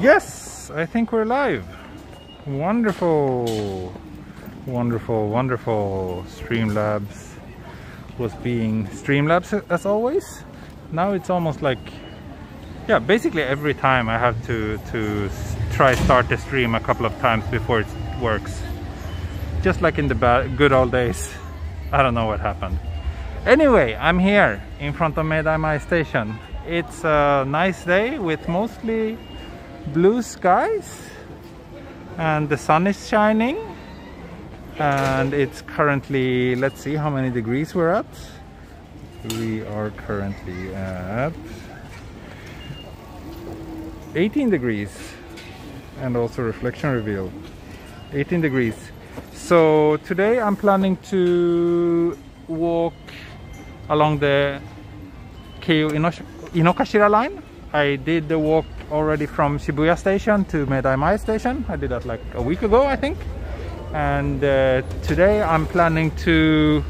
Yes, I think we're live. Wonderful, wonderful, wonderful. Streamlabs was being Streamlabs as always. Now it's almost like, yeah, basically every time I have to try start the stream a couple of times before it works. Just like in the good old days. I don't know what happened. Anyway, I'm here in front of Meidaimae Station. It's a nice day with mostly blue skies and the sun is shining, and it's currently, let's see how many degrees we're at. We are currently at 18 degrees, and also reflection reveal 18 degrees. So today I'm planning to walk along the Keio Inokashira line. I did the walk already from Shibuya Station to Meidaimae Station. I did that like a week ago, I think. And today I'm planning to,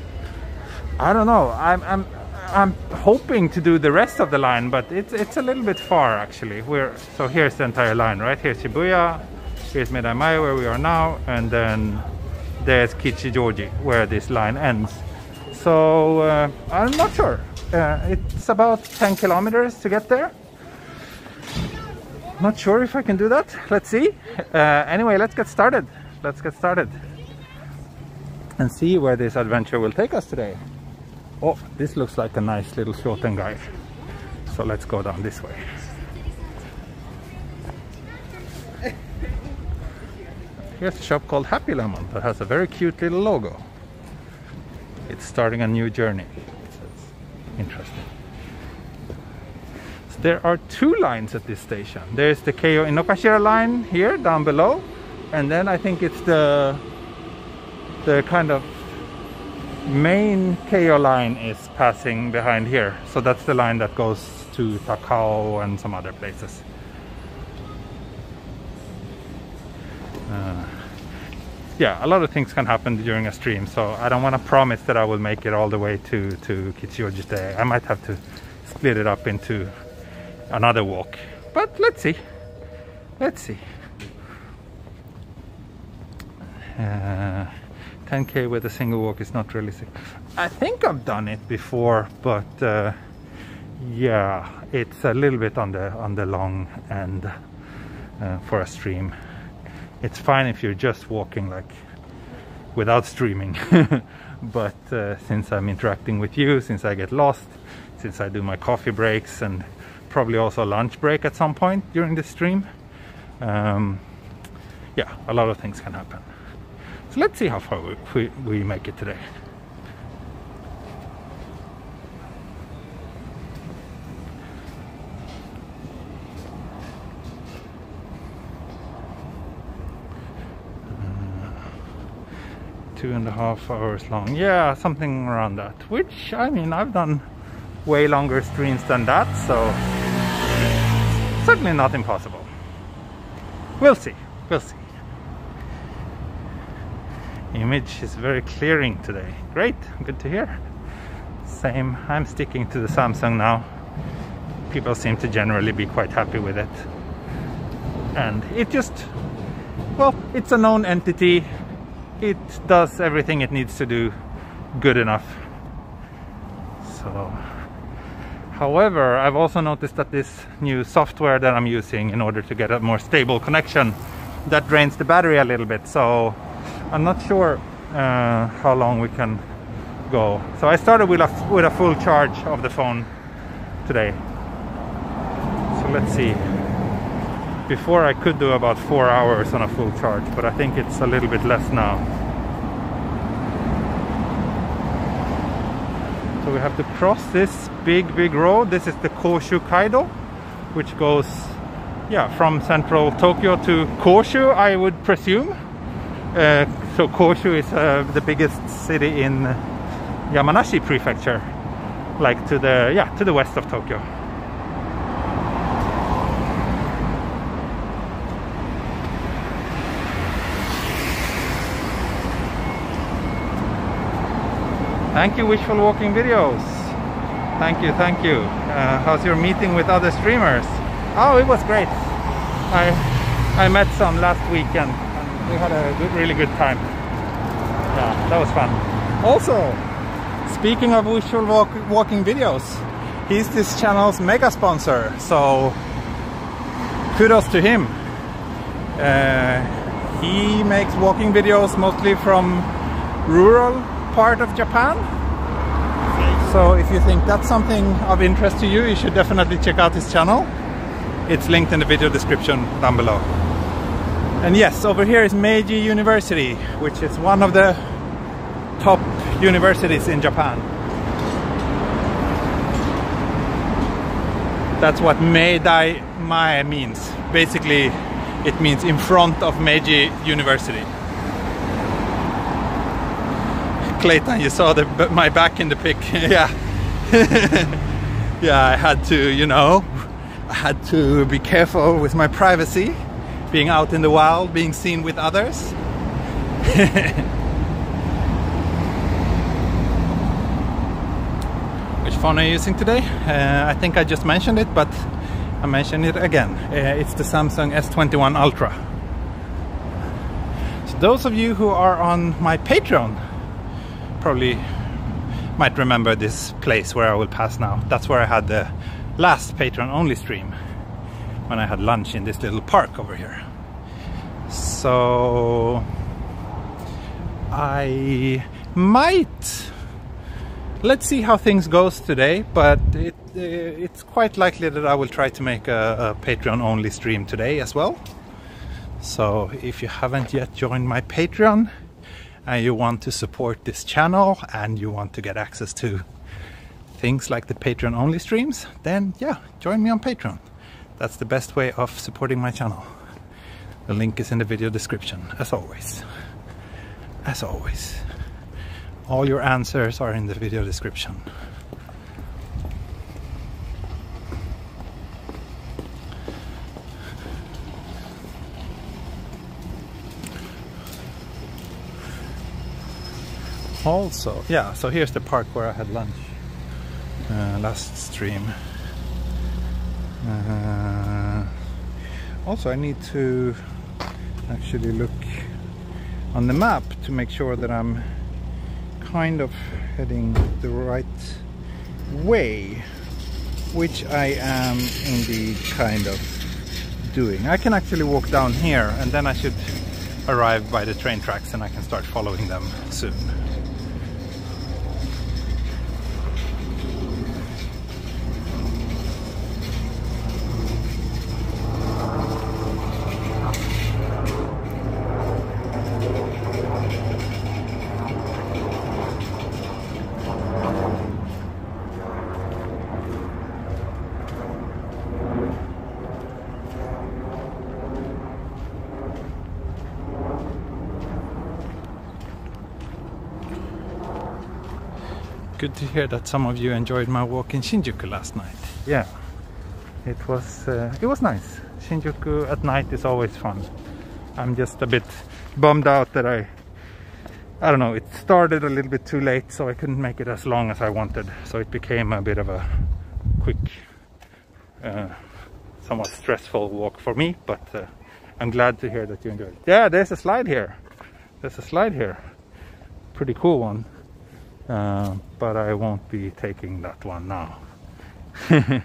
I don't know, I'm hoping to do the rest of the line, but it's a little bit far actually. So here's the entire line, right? Here's Shibuya, here's Meidaimae where we are now, and then there's Kichijoji where this line ends. So I'm not sure. It's about 10 kilometers to get there. Not sure if I can do that. Let's see. Anyway, let's get started. Let's get started and see where this adventure will take us today. Oh, this looks like a nice little shorten guide. So let's go down this way. Here's a shop called Happy Lemon that has a very cute little logo. It's starting a new journey. It says. Interesting. So there are two lines at this station. There's the Keio Inokashira line here down below, and then I think it's the kind of main Keio line is passing behind here. So that's the line that goes to Takao and some other places. Yeah, a lot of things can happen during a stream, so I don't want to promise that I will make it all the way to Kichijoji today. I might have to split it up into another walk, but let's see. Let's see. 10k with a single walk is not realistic. I think I've done it before, but yeah, it's a little bit on the long end for a stream. It's fine if you're just walking like without streaming, but since I'm interacting with you, since I get lost, since I do my coffee breaks and probably also lunch break at some point during the stream, yeah, a lot of things can happen. So let's see how far we make it today. Uh, 2.5 hours long. Yeah, something around that. Which, I mean, I've done way longer streams than that, so certainly not impossible. We'll see. We'll see. Image is very clearing today. Great, good to hear. Same, I'm sticking to the Samsung now. People seem to generally be quite happy with it. And it just, well, it's a known entity. It does everything it needs to do good enough. So, however, I've also noticed that this new software that I'm using in order to get a more stable connection, that drains the battery a little bit. So I'm not sure how long we can go. So I started with a full charge of the phone today. So let's see. Before I could do about 4 hours on a full charge, but I think it's a little bit less now. So we have to cross this big road. This is the Koshu Kaido, which goes, yeah, from central Tokyo to Koshu, I would presume. So Koshu is the biggest city in Yamanashi prefecture, like to the west of Tokyo. Thank you, Wishful Walking Videos. Thank you, thank you. How's your meeting with other streamers? Oh, it was great. I met some last weekend and we had a really good time. Yeah, that was fun. Also, speaking of visual walking videos, he's this channel's mega sponsor, so kudos to him. He makes walking videos mostly from rural part of Japan. So if you think that's something of interest to you, you should definitely check out his channel. It's linked in the video description down below. And yes, over here is Meiji University, which is one of the top universities in Japan. That's what Meidaimae means. Basically, it means in front of Meiji University. Clayton, you saw my back in the pic. Yeah. Yeah, I had to, you know, I had to be careful with my privacy, being out in the wild, being seen with others. Which phone are you using today? I think I just mentioned it, but I mention it again. It's the Samsung S21 Ultra. So those of you who are on my Patreon probably might remember this place where I will pass now. That's where I had the last Patreon only stream, when I had lunch in this little park over here. So I might, let's see how things goes today, but it's quite likely that I will try to make a Patreon only stream today as well. So if you haven't yet joined my Patreon and you want to support this channel and you want to get access to things like the Patreon only streams, then yeah, join me on Patreon. That's the best way of supporting my channel. The link is in the video description, as always. As always. All your answers are in the video description. Also, yeah, so here's the park where I had lunch last stream. Also, I need to actually look on the map to make sure that I'm kind of heading the right way, which I am indeed kind of doing. I can actually walk down here and then I should arrive by the train tracks and I can start following them soon. Good to hear that some of you enjoyed my walk in Shinjuku last night. Yeah, it was nice. Shinjuku at night is always fun. I'm just a bit bummed out that I don't know, it started a little bit too late, so I couldn't make it as long as I wanted. So it became a bit of a quick, somewhat stressful walk for me, but I'm glad to hear that you enjoyed it. Yeah, there's a slide here. There's a slide here. Pretty cool one. But I won't be taking that one now. I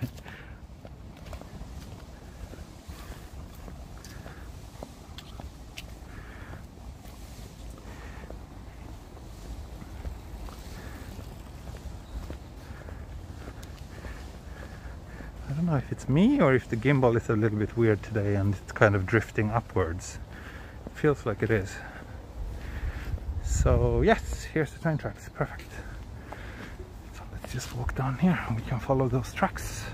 don't know if it's me or if the gimbal is a little bit weird today and it's kind of drifting upwards. It feels like it is. So yes, here's the train tracks. Perfect. So let's just walk down here and we can follow those tracks.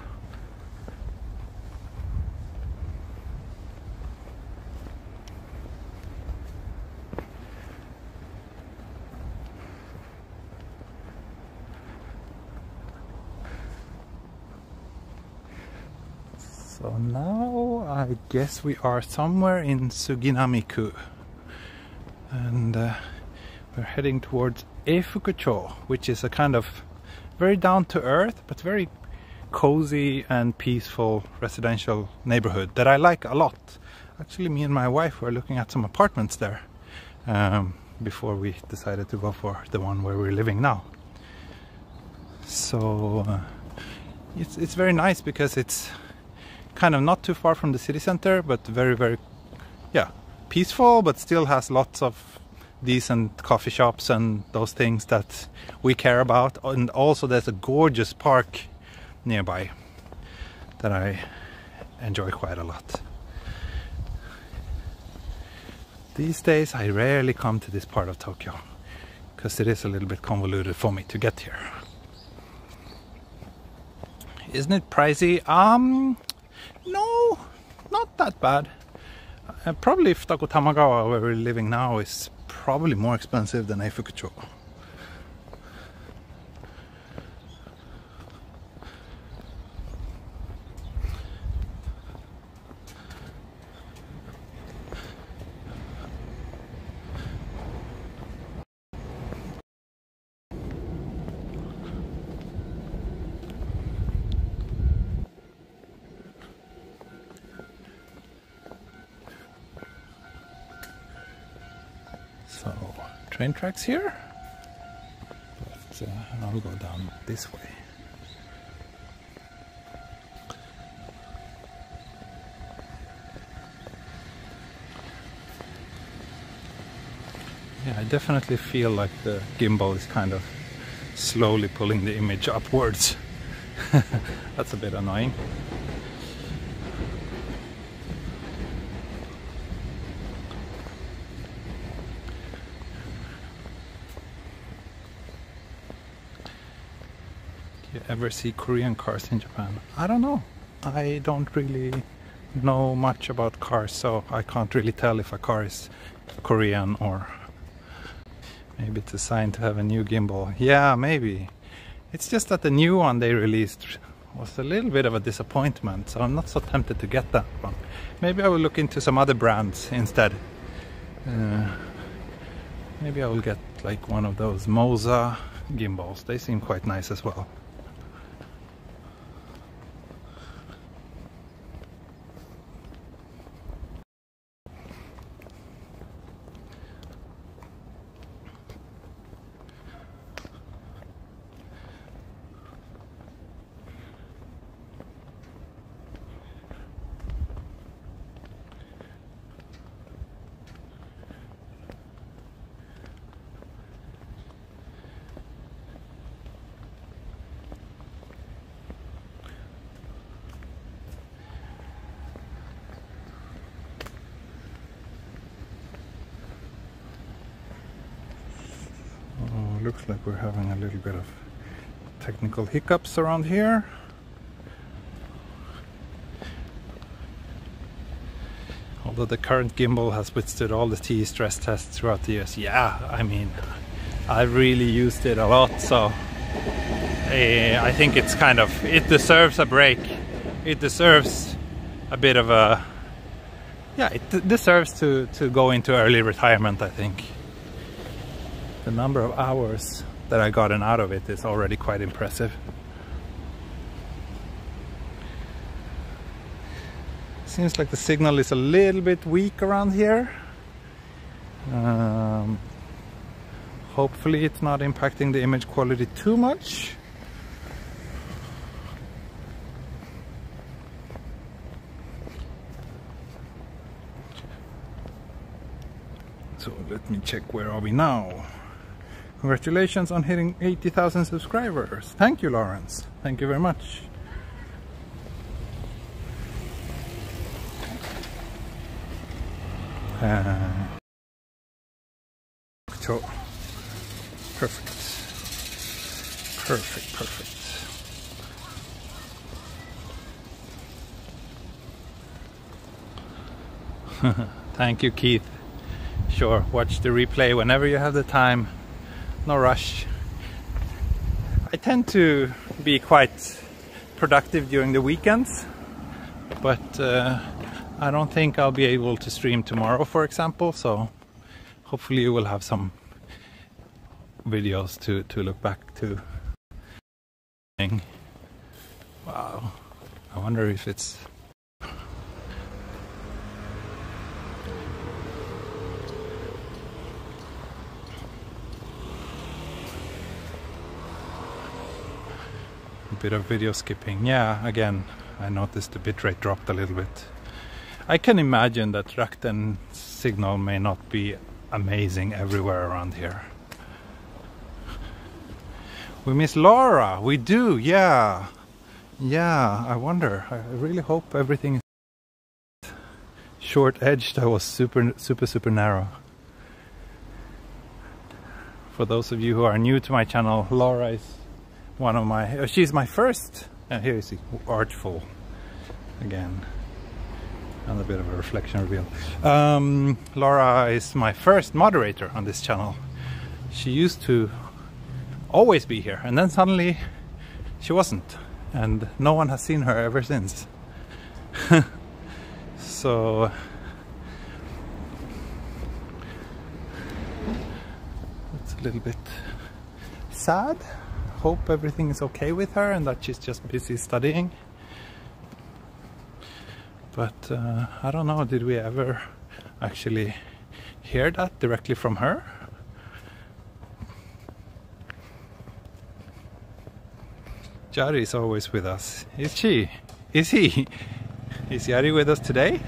So now I guess we are somewhere in Suginami-ku, and we're heading towards Eifukucho, which is a kind of very down to earth but very cozy and peaceful residential neighborhood that I like a lot. Actually, me and my wife were looking at some apartments there before we decided to go for the one where we're living now. So it's very nice because it's kind of not too far from the city center, but very peaceful, but still has lots of decent coffee shops and those things that we care about. And also there's a gorgeous park nearby that I enjoy quite a lot. These days I rarely come to this part of Tokyo because it is a little bit convoluted for me to get here. Isn't it pricey? No, not that bad. Probably Futako Tamagawa, where we're living now, is probably more expensive than Eifukucho. So, train tracks here, but I'll go down this way. Yeah, I definitely feel like the gimbal is kind of slowly pulling the image upwards. That's a bit annoying. Do you ever see Korean cars in Japan? I don't know. I don't really know much about cars, so I can't really tell if a car is Korean or maybe it's a sign to have a new gimbal. Yeah, maybe. It's just that the new one they released was a little bit of a disappointment, so I'm not so tempted to get that one. Maybe I will look into some other brands instead. Maybe I will get like one of those Moza gimbals. They seem quite nice as well. Looks like we're having a little bit of technical hiccups around here. Although the current gimbal has withstood all the TE stress tests throughout the years. Yeah, I mean, I've really used it a lot, so I think it's kind of, it deserves a break. It deserves a bit of a, yeah, it deserves to go into early retirement, I think. The number of hours that I gotten out of it is already quite impressive. Seems like the signal is a little bit weak around here. Hopefully it's not impacting the image quality too much. So let me check, where are we now? Congratulations on hitting 80,000 subscribers. Thank you, Lawrence. Thank you very much. So, perfect. Perfect, perfect. Thank you, Keith. Sure, watch the replay whenever you have the time. No rush. I tend to be quite productive during the weekends, but I don't think I'll be able to stream tomorrow, for example, so hopefully you will have some videos to look back to. Wow, I wonder if it's... A bit of video skipping. Yeah, again, I noticed the bitrate dropped a little bit. I can imagine that Rakuten signal may not be amazing everywhere around here. We miss Laura, we do, yeah. Yeah, I wonder. I really hope everything is short edged. That was super narrow. For those of you who are new to my channel, Laura is one of my... she's my first... and here you see Archful again. And a bit of a reflection reveal. Laura is my first moderator on this channel. She used to always be here, and then suddenly she wasn't, and no one has seen her ever since. So it's a little bit sad. Hope everything is okay with her and that she's just busy studying. But I don't know, did we ever actually hear that directly from her? Jari is always with us. Is she? Is he? Is Jari with us today?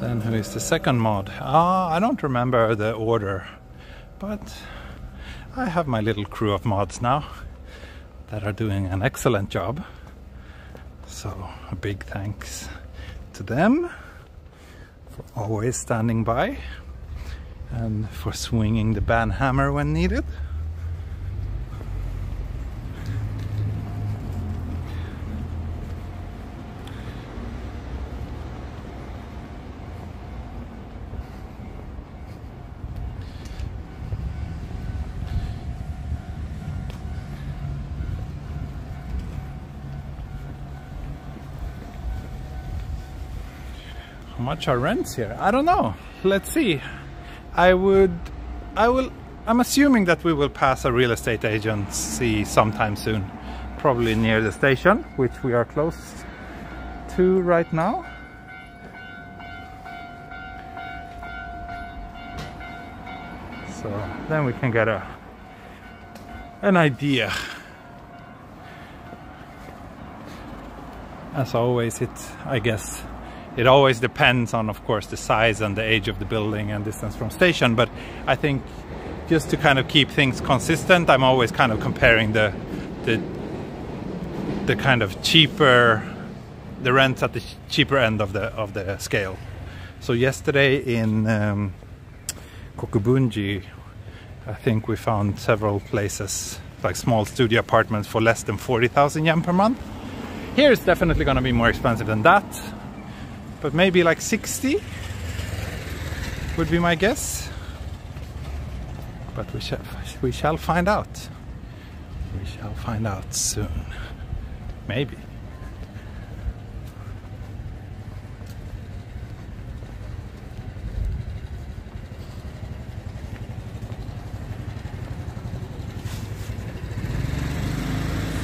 Then who is the second mod? I don't remember the order, but I have my little crew of mods now that are doing an excellent job. So a big thanks to them for always standing by and for swinging the band hammer when needed. How much are rents here? I don't know. Let's see. I'm assuming that we will pass a real estate agency sometime soon, probably near the station, which we are close to right now. So then we can get an idea. As always, I guess it always depends on, of course, the size and the age of the building and distance from station, but I think just to kind of keep things consistent, I'm always kind of comparing the kind of cheaper, the rents at the cheaper end of the scale. So yesterday in Kokubunji, I think we found several places, like small studio apartments for less than 40,000 yen per month. Here it's definitely going to be more expensive than that. But maybe like 60 would be my guess. But we shall find out. We shall find out soon. Maybe.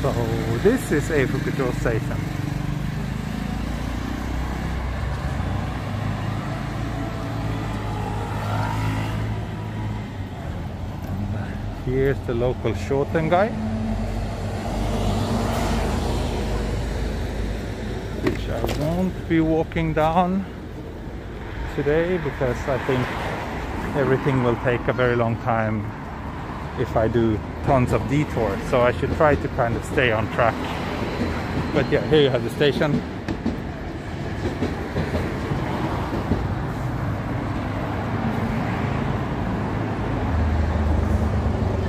So this is Fujimegawa Station. Here's the local Shoten guy, which I won't be walking down today because I think everything will take a very long time if I do tons of detours, so I should try to kind of stay on track. But yeah, here you have the station.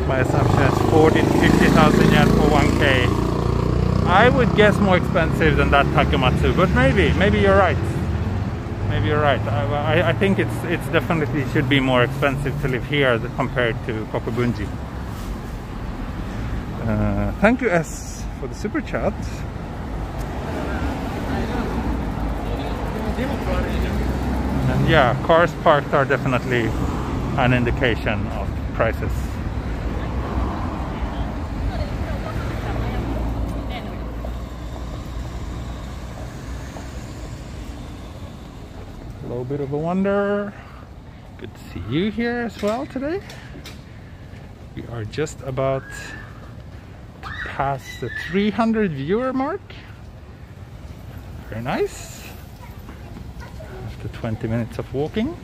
My assumption is 40 to 50,000 yen for 1K. I would guess more expensive than that Takematsu, but maybe you're right. Maybe you're right. I think it's definitely should be more expensive to live here compared to Kokubunji. Thank you S for the super chat. And yeah, cars parked are definitely an indication of prices. A little bit of a wonder. Good to see you here as well today. We are just about to pass the 300 viewer mark. Very nice. After 20 minutes of walking.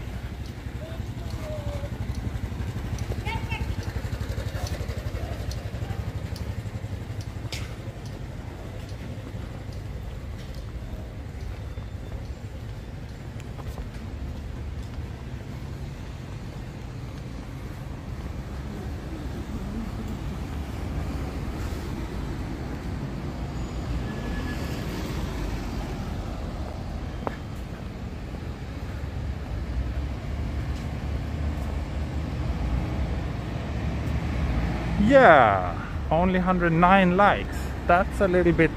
Yeah, only 109 likes. That's a little bit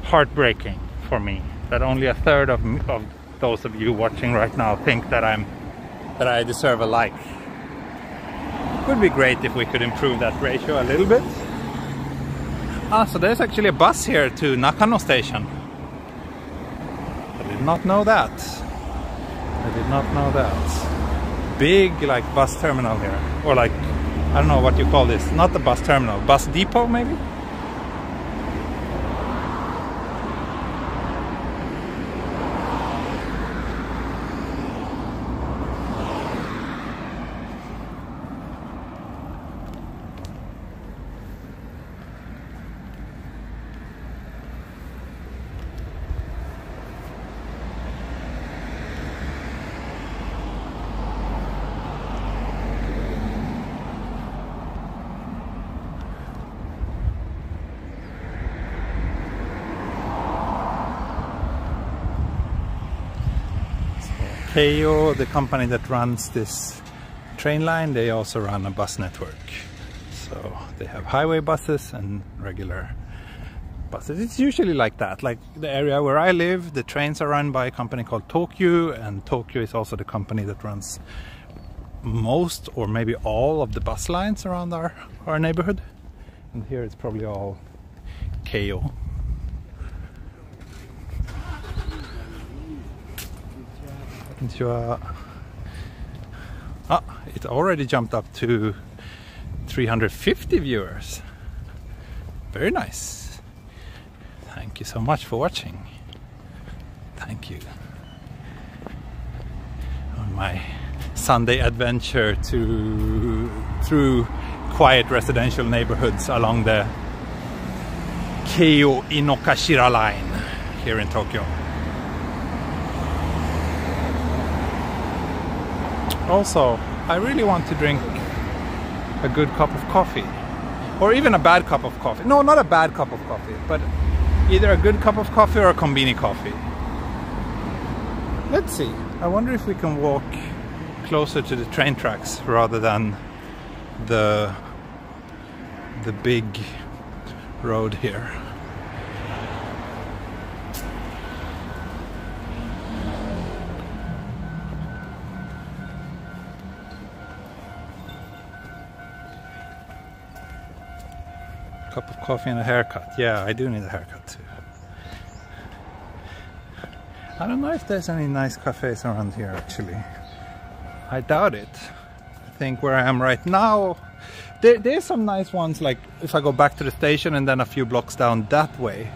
heartbreaking for me. That only a third of those of you watching right now think that I deserve a like. Would be great if we could improve that ratio a little bit. Ah, so there's actually a bus here to Nakano Station. I did not know that. I did not know that. Big like bus terminal here, or like, I don't know what you call this. Not the bus terminal, bus depot maybe? Keio, the company that runs this train line, they also run a bus network. So they have highway buses and regular buses. It's usually like that. Like the area where I live, the trains are run by a company called Tokyo, and Tokyo is also the company that runs most or maybe all of the bus lines around our neighborhood. And here it's probably all Keio. Ah, it already jumped up to 350 viewers. Very nice. Thank you so much for watching. Thank you. On my Sunday adventure through quiet residential neighborhoods along the Keio Inokashira line here in Tokyo. Also, I really want to drink a good cup of coffee, or even a bad cup of coffee. No, not a bad cup of coffee, but either a good cup of coffee or a konbini coffee. Let's see. I wonder if we can walk closer to the train tracks rather than the big road here. Cup of coffee and a haircut. Yeah, I do need a haircut too. I don't know if there's any nice cafes around here actually. I doubt it. I think where I am right now, there's some nice ones, like if I go back to the station and then a few blocks down that way,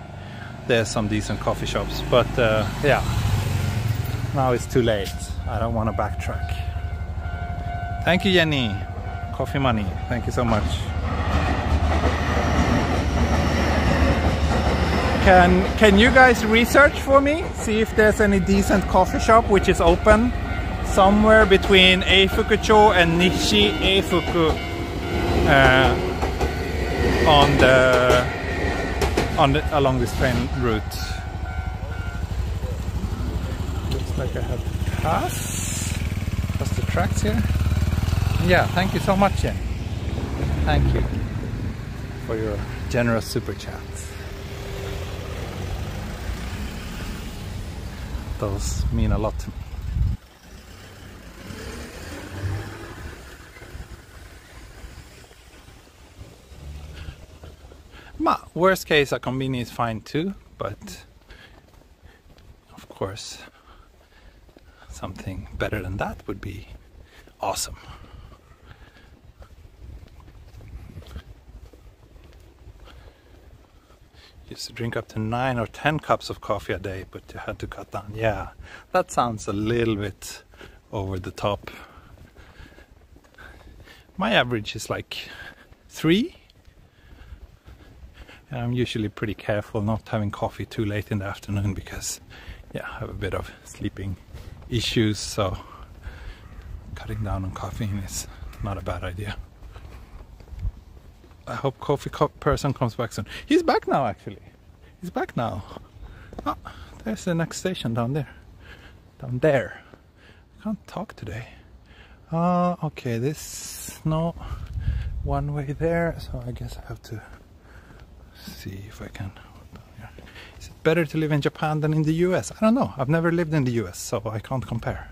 there's some decent coffee shops. But yeah, now it's too late. I don't want to backtrack. Thank you, Jenny. Coffee money. Thank you so much. Can you guys research for me? See if there's any decent coffee shop which is open somewhere between Eifuku-cho and Nishi Eifuku along this train route. Looks like I have to pass the tracks here. Yeah, thank you so much, Jen. Thank you for your generous super chats. Those mean a lot to me. Worst case, a convenience is fine too, but of course, something better than that would be awesome. Used to drink up to 9 or 10 cups of coffee a day, but you had to cut down. Yeah, that sounds a little bit over the top. My average is like 3. And I'm usually pretty careful not having coffee too late in the afternoon because, yeah, I have a bit of sleeping issues, so cutting down on caffeine is not a bad idea. I hope coffee person comes back soon. He's back now, actually. He's back now. Oh, there's the next station down there. Down there. I can't talk today. Okay, this, no, one way there, so I guess I have to see if I can. Is it better to live in Japan than in the US? I don't know. I've never lived in the US, so I can't compare.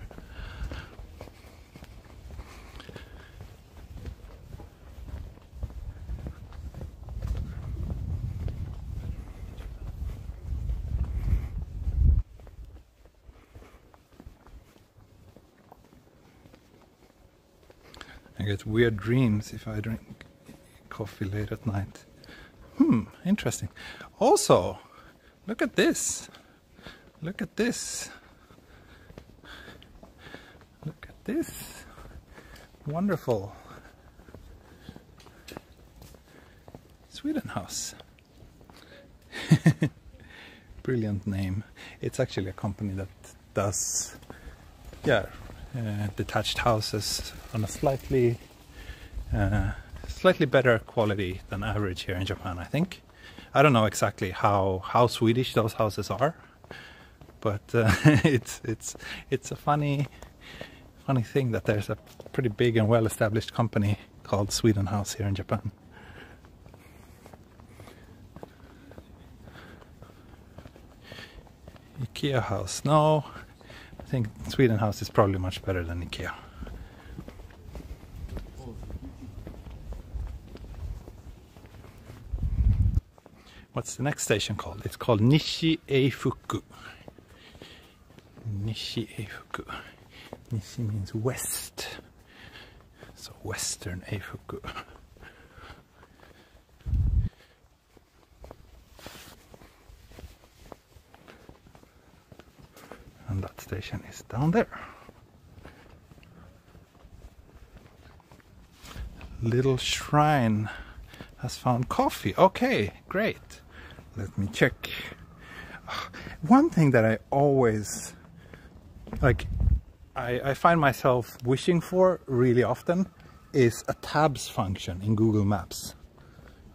I get weird dreams if I drink coffee late at night. Interesting. Also, look at this. Look at this. Look at this. Wonderful. Sweden House. Brilliant name. It's actually a company that does, detached houses on a slightly better quality than average here in Japan, I think. I don't know exactly how Swedish those houses are, but it's a funny thing that there's a pretty big and well-established company called Sweden House here in Japan. IKEA house. No, I think Sweden House is probably much better than IKEA. What's the next station called? It's called Nishi Eifuku. Nishi Eifuku. Nishi means west. So Western Eifuku. And that station is down there. Little shrine has found coffee. Okay, great. Let me check. One thing that I always I find myself wishing for really often is a tabs function in Google Maps.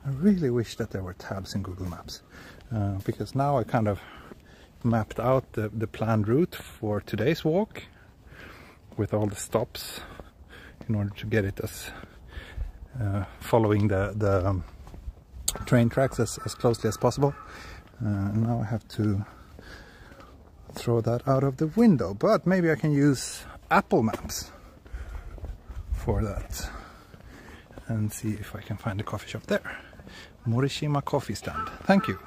I really wish that there were tabs in Google Maps because now I kind of mapped out the planned route for today's walk with all the stops in order to get it as following the train tracks as closely as possible. Now I have to throw that out of the window, but maybe I can use Apple Maps for that and see if I can find a coffee shop there. Morishima coffee stand. Thank you.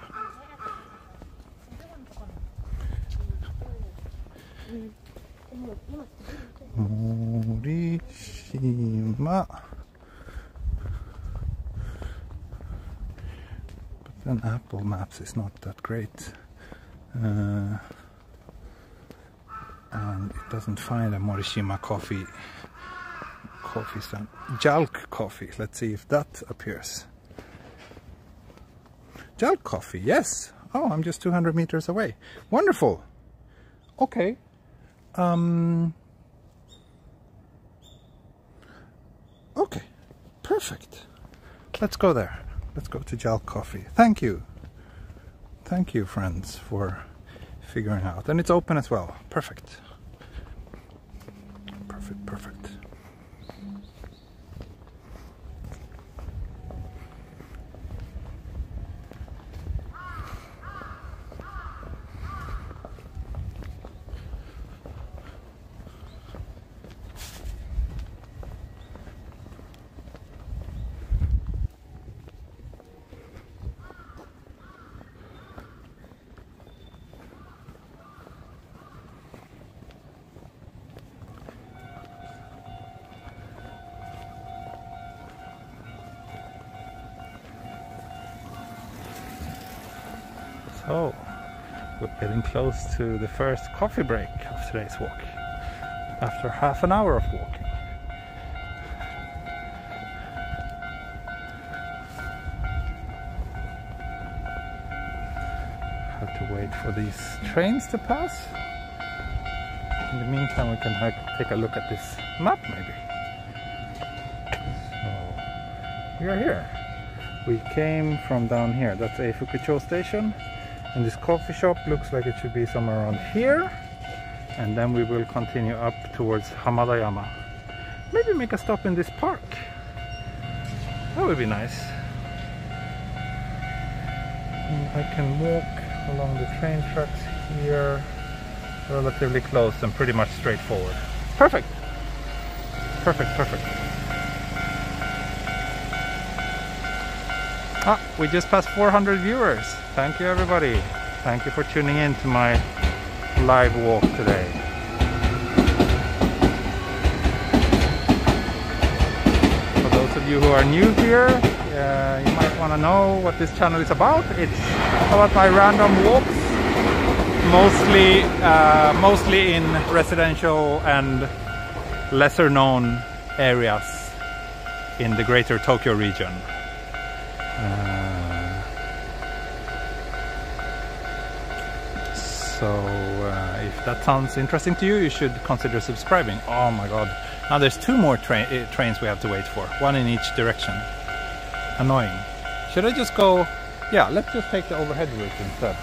Morishima. But then Apple Maps is not that great. And it doesn't find a Morishima coffee stand. Jalk coffee. Let's see if that appears. Jalk coffee, yes. Oh, I'm just 200 meters away. Wonderful. Okay. Okay. Perfect. Let's go there. Let's go to Jalk coffee. Thank you. Thank you, friends, for figuring out. And it's open as well. Perfect. Perfect, perfect. So we're getting close to the first coffee break of today's walk after half an hour of walking. Have to wait for these trains to pass. In the meantime, we can take a look at this map maybe. So we are here. We came from down here. That's a Fujimegawa Station. And this coffee shop looks like it should be somewhere around here. And then we will continue up towards Hamadayana. Maybe make a stop in this park. That would be nice. And I can walk along the train tracks here. Relatively close and pretty much straightforward. Perfect! Perfect, perfect. Ah, we just passed 400 viewers. Thank you everybody. Thank you for tuning in to my live walk today. For those of you who are new here, you might want to know what this channel is about. It's about my random walks, mostly in residential and lesser known areas in the greater Tokyo region. So if that sounds interesting to you, you should consider subscribing. Oh my god, now there's 2 more trains we have to wait for, 1 in each direction. Annoying. Should I just go? Yeah, let's just take the overhead route instead.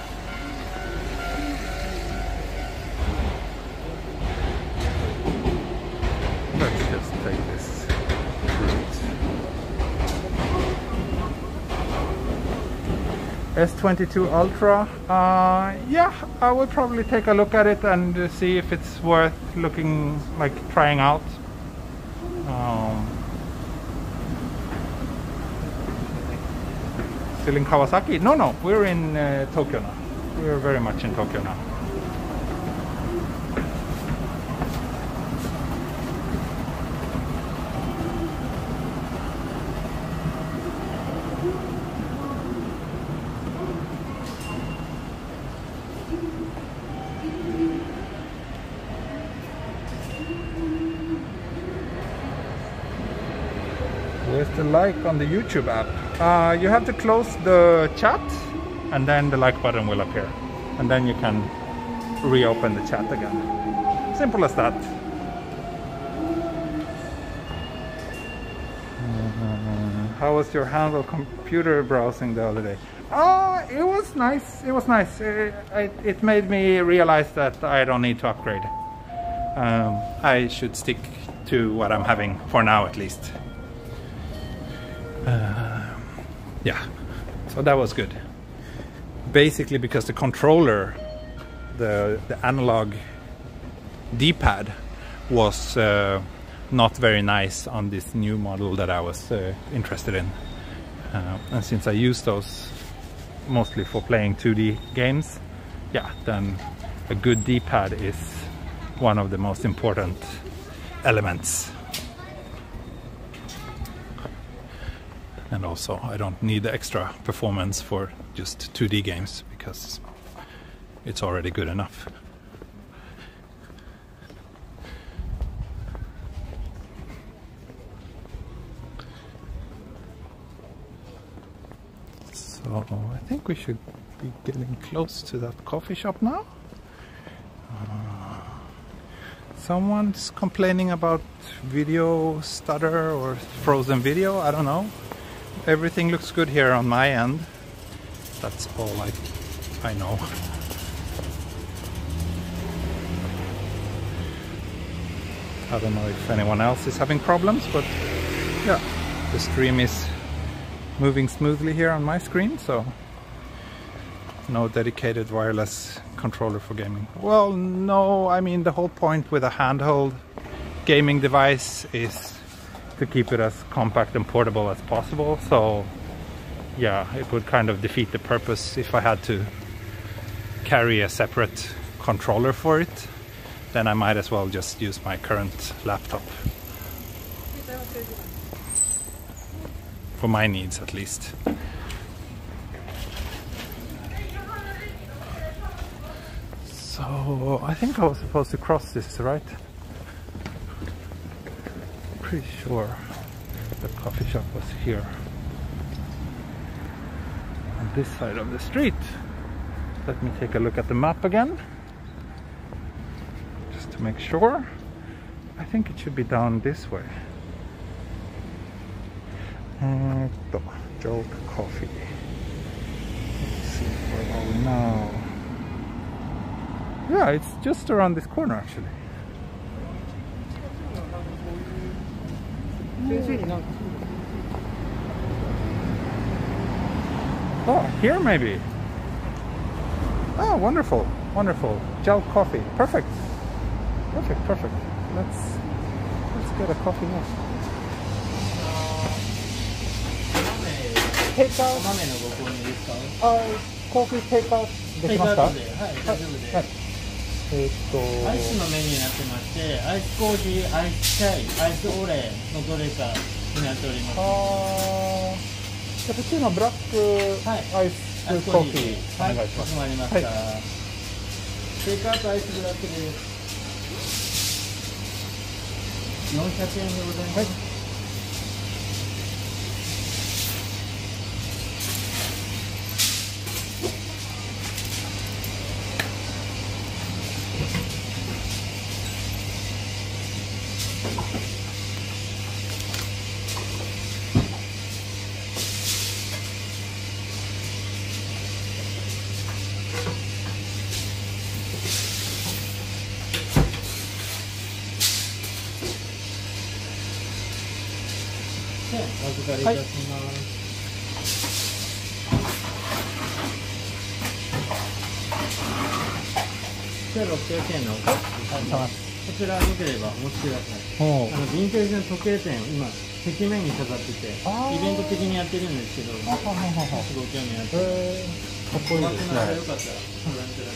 Let's just take this route. S22 Ultra, yeah, I would probably take a look at it and see if it's worth looking, like trying out. Still in Kawasaki? No, we're in Tokyo now. We're very much in Tokyo now. Where's the like on the YouTube app? You have to close the chat and then the like button will appear. And then you can reopen the chat again. Simple as that. How was your handle computer browsing the other day? It was nice. It was nice. It made me realize that I don't need to upgrade. I should stick to what I'm having for now at least. Yeah, so that was good. Basically because the controller, the analog D-pad was not very nice on this new model that I was interested in. And since I use those mostly for playing 2D games, yeah, then a good D-pad is one of the most important elements. And also, I don't need the extra performance for just 2D games because it's already good enough. So I think we should be getting close to that coffee shop now. Someone's complaining about video stutter or frozen video, I don't know. Everything looks good here on my end. That's all I know. I don't know if anyone else is having problems, but yeah, the stream is moving smoothly here on my screen, so no dedicated wireless controller for gaming. Well, no, I mean the whole point with a handheld gaming device is to keep it as compact and portable as possible, so yeah, it would kind of defeat the purpose if I had to carry a separate controller for it. Then I might as well just use my current laptop. For my needs at least. So I think I was supposed to cross this, right? Pretty sure the coffee shop was here on this side of the street. Let me take a look at the map again, just to make sure. I think it should be down this way. Jolt Coffee. Let's see, where are we now? Yeah, it's just around this corner actually. Oh, here maybe. Oh, wonderful, wonderful. Jolt Coffee, perfect. Perfect. Let's get a coffee now. Take out. Coffee take out. できますか？はい、大丈夫です。アイスのメニューになってまして、アイスコーヒー、アイスチャイ、アイスオレのどれかになっております。じゃあ普通のブラックアイスコーヒーお願いします。はい、かしこまりました。テイクアウトアイスブラックです。400円でございます。はい。お預かりいたします。1600円のお菓子こちら良ければお持ちください。ヴィンテージの時計店を今壁面に飾っててイベント的にやってるんですけど、ご興味あってかっこいいですね。よかったらご覧ください。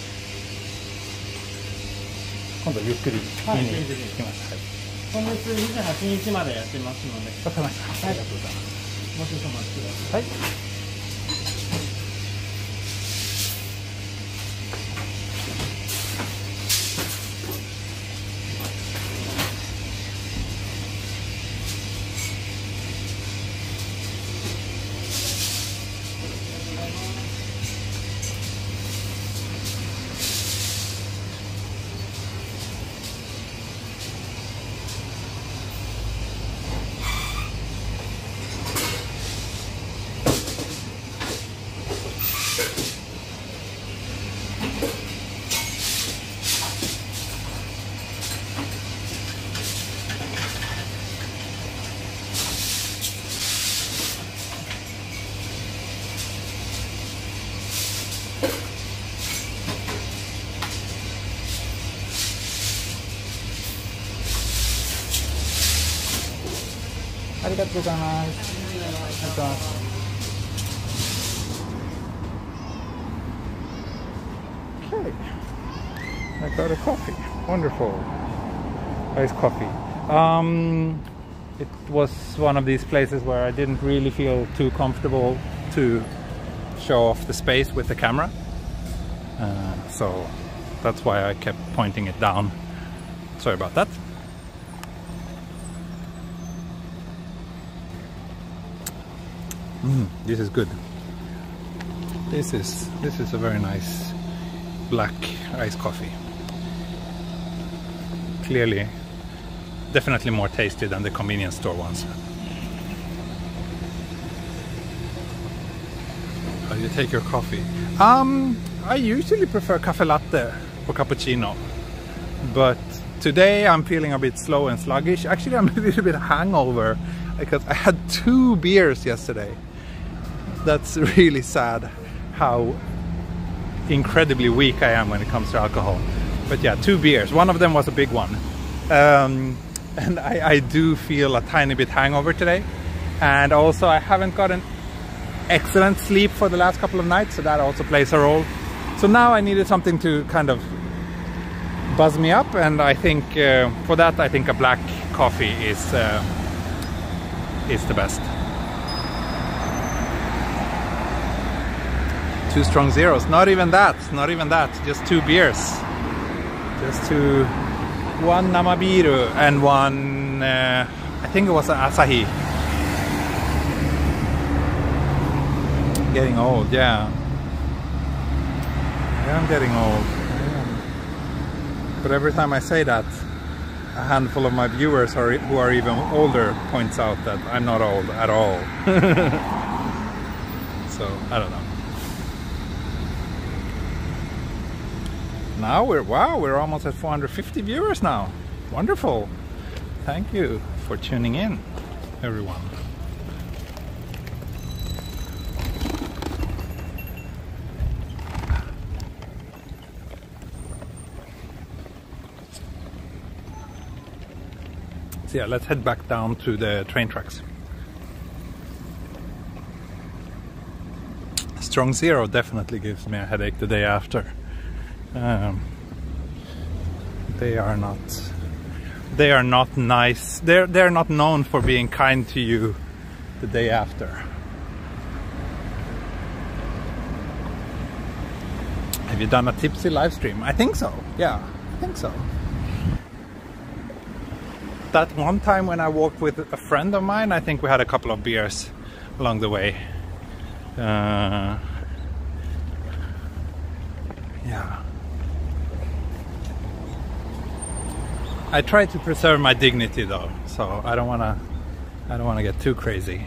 今度ゆっくり見に行きます。今月28日までやってますので。わかりました。ありがとうございます。もう少々お待ちください。はい。ありがとうございます。Okay, I got a coffee. Wonderful, iced coffee. It was one of these places where I didn't really feel too comfortable to show off the space with the camera, so that's why I kept pointing it down. Sorry about that. This is good. This is a very nice black iced coffee. Clearly, definitely more tasty than the convenience store ones. How do you take your coffee? I usually prefer cafe latte or cappuccino, but today I'm feeling a bit slow and sluggish. Actually, I'm a little bit hangover because I had 2 beers yesterday. That's really sad how incredibly weak I am when it comes to alcohol. But yeah, 2 beers. One of them was a big one. And I do feel a tiny bit hangover today. And also I haven't gotten excellent sleep for the last couple of nights, so that also plays a role. So now I needed something to kind of buzz me up, and I think for that I think a black coffee is the best. 2 strong zeros. Not even that. Just 2 beers. Just to one namabiru and one, I think it was an Asahi. Getting old, yeah. Yeah, I'm getting old. But every time I say that, a handful of my viewers who are even older points out that I'm not old at all. So, I don't know. Now we're almost at 450 viewers now. Wonderful. Thank you for tuning in, everyone. So yeah, let's head back down to the train tracks. Strong Zero definitely gives me a headache the day after. They are not nice. They're not known for being kind to you the day after. Have you done a tipsy live stream? I think so. Yeah, I think so. That one time when I walked with a friend of mine, I think we had a couple of beers along the way. Yeah. I try to preserve my dignity though, so I don't wanna get too crazy.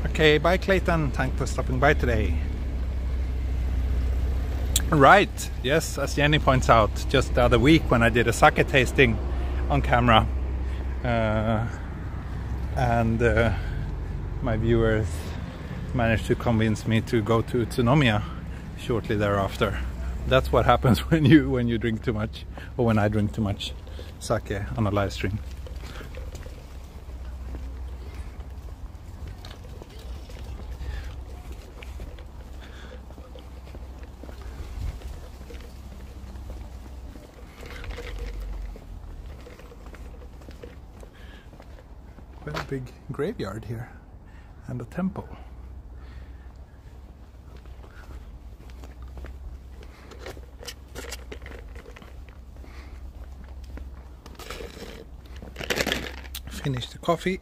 Okay, bye Clayton, thanks for stopping by today. Right, yes, as Jenny points out, just the other week when I did a sake tasting on camera, and my viewers managed to convince me to go to Utsunomiya shortly thereafter. That's what happens when you drink too much, or when I drink too much sake on a live stream. Quite a big graveyard here, and a temple. Finish the coffee.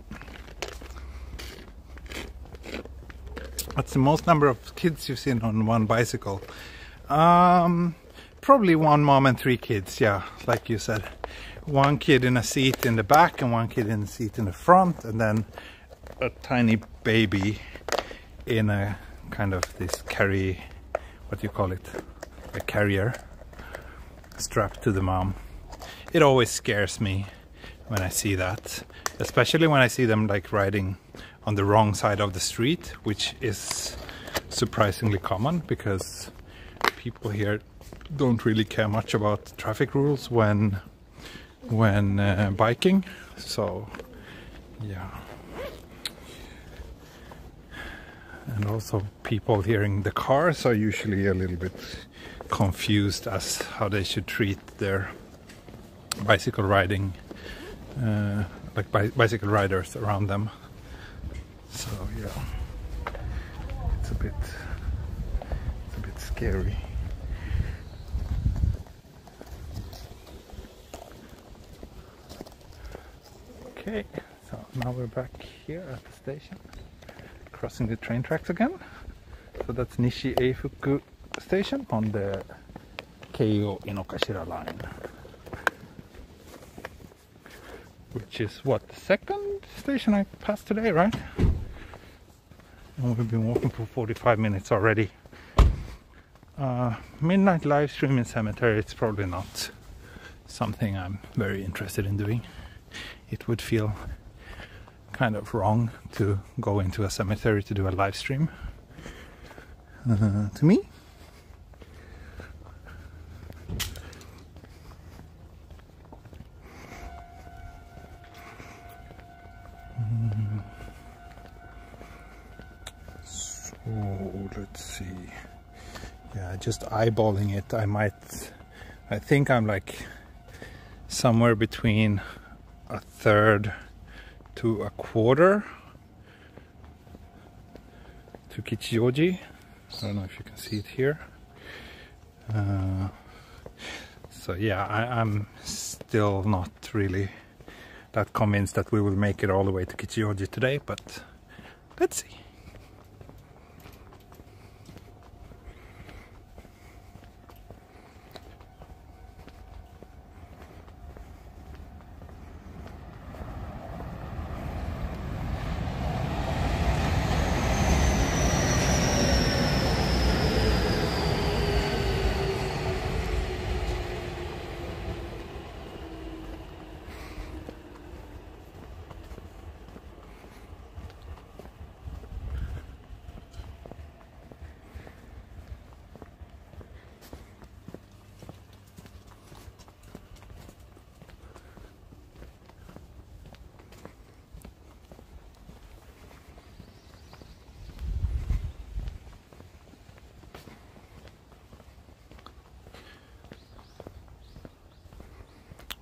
What's the most number of kids you've seen on one bicycle? Probably one mom and 3 kids, yeah, like you said. One kid in a seat in the back and one kid in a seat in the front, and then a tiny baby in a kind of this carry, what do you call it? A carrier strapped to the mom. It always scares me when I see that, especially when I see them like riding on the wrong side of the street, which is surprisingly common because people here don't really care much about traffic rules when biking. So yeah, and also people hearing the cars are usually a little bit confused as how they should treat their bicycle riding, like bicycle riders around them. So yeah, it's a bit scary. Okay, so now we're back here at the station, crossing the train tracks again. So that's Nishi Eifuku Station on the Keio Inokashira line, which is what, the second station I passed today, right? And we've been walking for 45 minutes already. Midnight live stream in cemetery, it's probably not something I'm very interested in doing. It would feel kind of wrong to go into a cemetery to do a live stream, to me. So let's see. Yeah, just eyeballing it, I think I'm like somewhere between a third to a quarter to Kichijōji. I don't know if you can see it here. So yeah, I'm still not really that convinced that we will make it all the way to Kichijoji today, but let's see.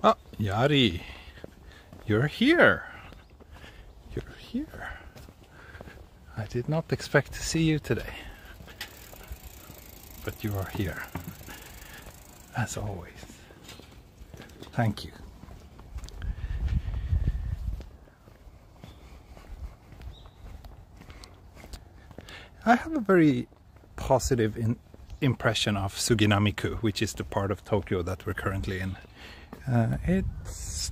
Oh, Yari, you're here. You're here. I did not expect to see you today, but you are here, as always. Thank you. I have a very positive impression of Suginami-ku, which is the part of Tokyo that we're currently in.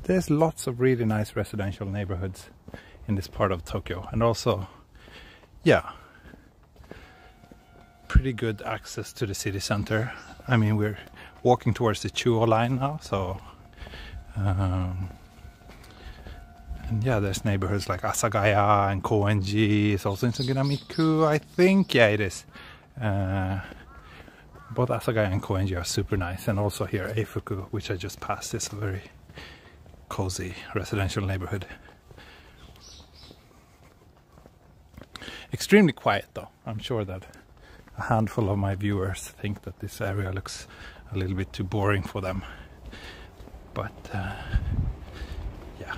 There's lots of really nice residential neighborhoods in this part of Tokyo, and also, yeah, pretty good access to the city center. I mean, we're walking towards the Chuo line now, so and yeah, there's neighborhoods like Asagaya and Koenji. It's also in Suginami-ku, I think. Yeah, it is. Both Asagaya and Koenji are super nice, and also here Eifuku, which I just passed, is a very cozy residential neighborhood. Extremely quiet though. I'm sure that a handful of my viewers think that this area looks a little bit too boring for them, but yeah,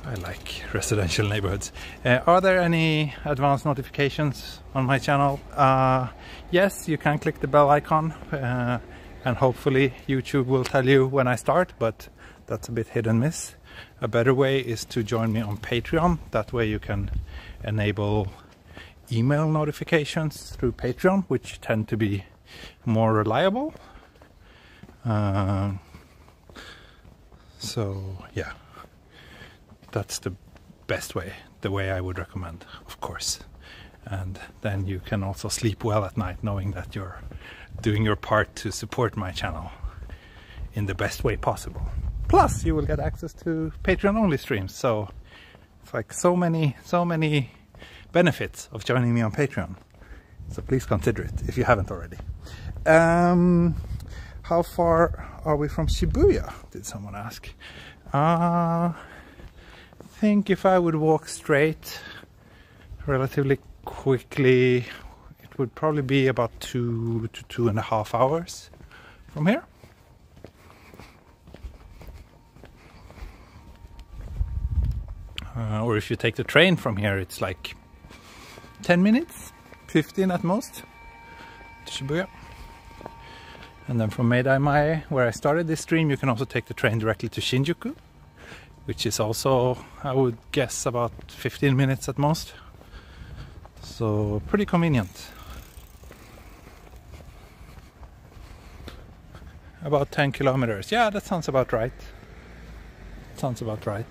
I like residential neighborhoods. Are there any advanced notifications on my channel? Yes, you can click the bell icon, and hopefully YouTube will tell you when I start, but that's a bit hit and miss. A better way is to join me on Patreon. That way you can enable email notifications through Patreon, which tend to be more reliable. So yeah, that's the best way, the way I would recommend, of course. And then you can also sleep well at night knowing that you're doing your part to support my channel in the best way possible. Plus you will get access to Patreon only streams, so it's like so many benefits of joining me on Patreon. So please consider it if you haven't already. How far are we from Shibuya, did someone ask? I think if I would walk straight relatively quickly, it would probably be about 2 to 2.5 hours from here. Or if you take the train from here, it's like 10 minutes, 15 at most, to Shibuya. And then from Meidaimae, where I started this stream, you can also take the train directly to Shinjuku, which is also, I would guess, about 15 minutes at most. So pretty convenient. About 10 kilometers. Yeah, that sounds about right. Sounds about right.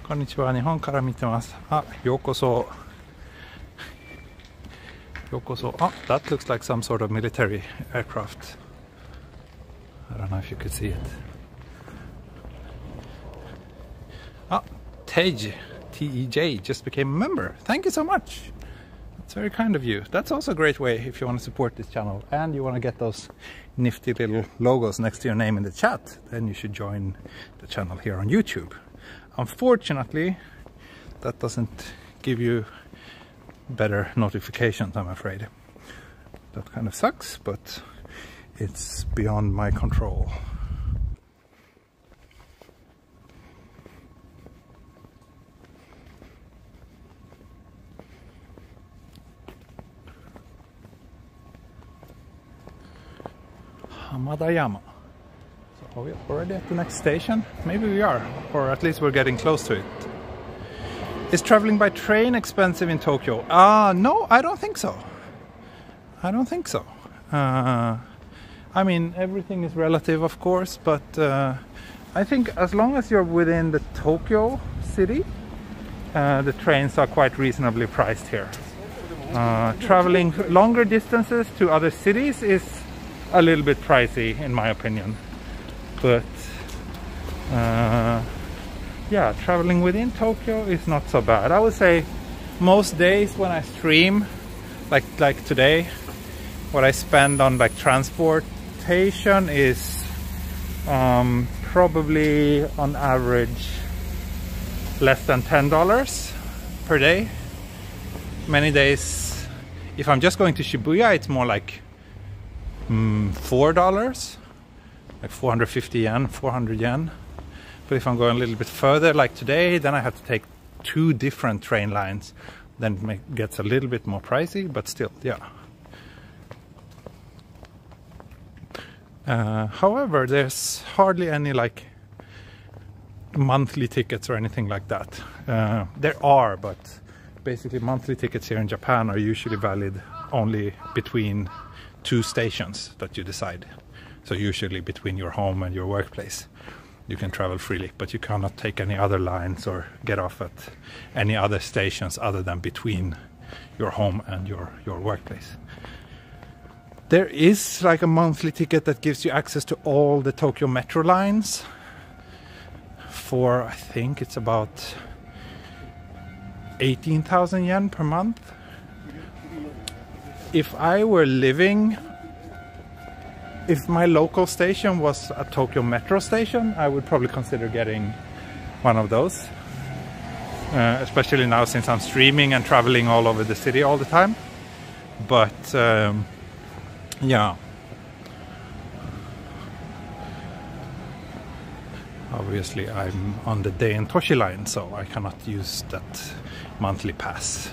Konnichiwa, 日本から見てます。あ、ようこそ。ようこそ。Ah, that looks like some sort of military aircraft. I don't know if you could see it. Ah, Tej, T-E-J, just became a member. Thank you so much. That's very kind of you. That's also a great way if you want to support this channel and you want to get those nifty little logos next to your name in the chat. Then you should join the channel here on YouTube. Unfortunately, that doesn't give you better notifications, I'm afraid. That kind of sucks, but it's beyond my control. Hamadayana. So are we already at the next station? Maybe we are, or at least we're getting close to it. Is traveling by train expensive in Tokyo? No, I don't think so. I don't think so. I mean, everything is relative, of course, but I think as long as you're within the Tokyo city, the trains are quite reasonably priced here. Traveling longer distances to other cities is a little bit pricey, in my opinion. But yeah, traveling within Tokyo is not so bad. I would say most days when I stream, like today, what I spend on like transportation is probably on average less than $10 per day. Many days, if I'm just going to Shibuya, it's more like $4, like 450 yen, 400 yen. But if I'm going a little bit further, like today, then I have to take 2 different train lines. Then it gets a little bit more pricey, but still, yeah. However, there's hardly any like monthly tickets or anything like that. There are, but basically monthly tickets here in Japan are usually valid only between 2 stations that you decide. So usually between your home and your workplace. You can travel freely, but you cannot take any other lines or get off at any other stations other than between your home and your workplace. There is like a monthly ticket that gives you access to all the Tokyo Metro lines for, I think it's about 18,000 yen per month. If I were living, if my local station was a Tokyo Metro station, I would probably consider getting one of those. Especially now since I'm streaming and traveling all over the city all the time. But yeah. Obviously I'm on the Day and Toshi line, so I cannot use that monthly pass.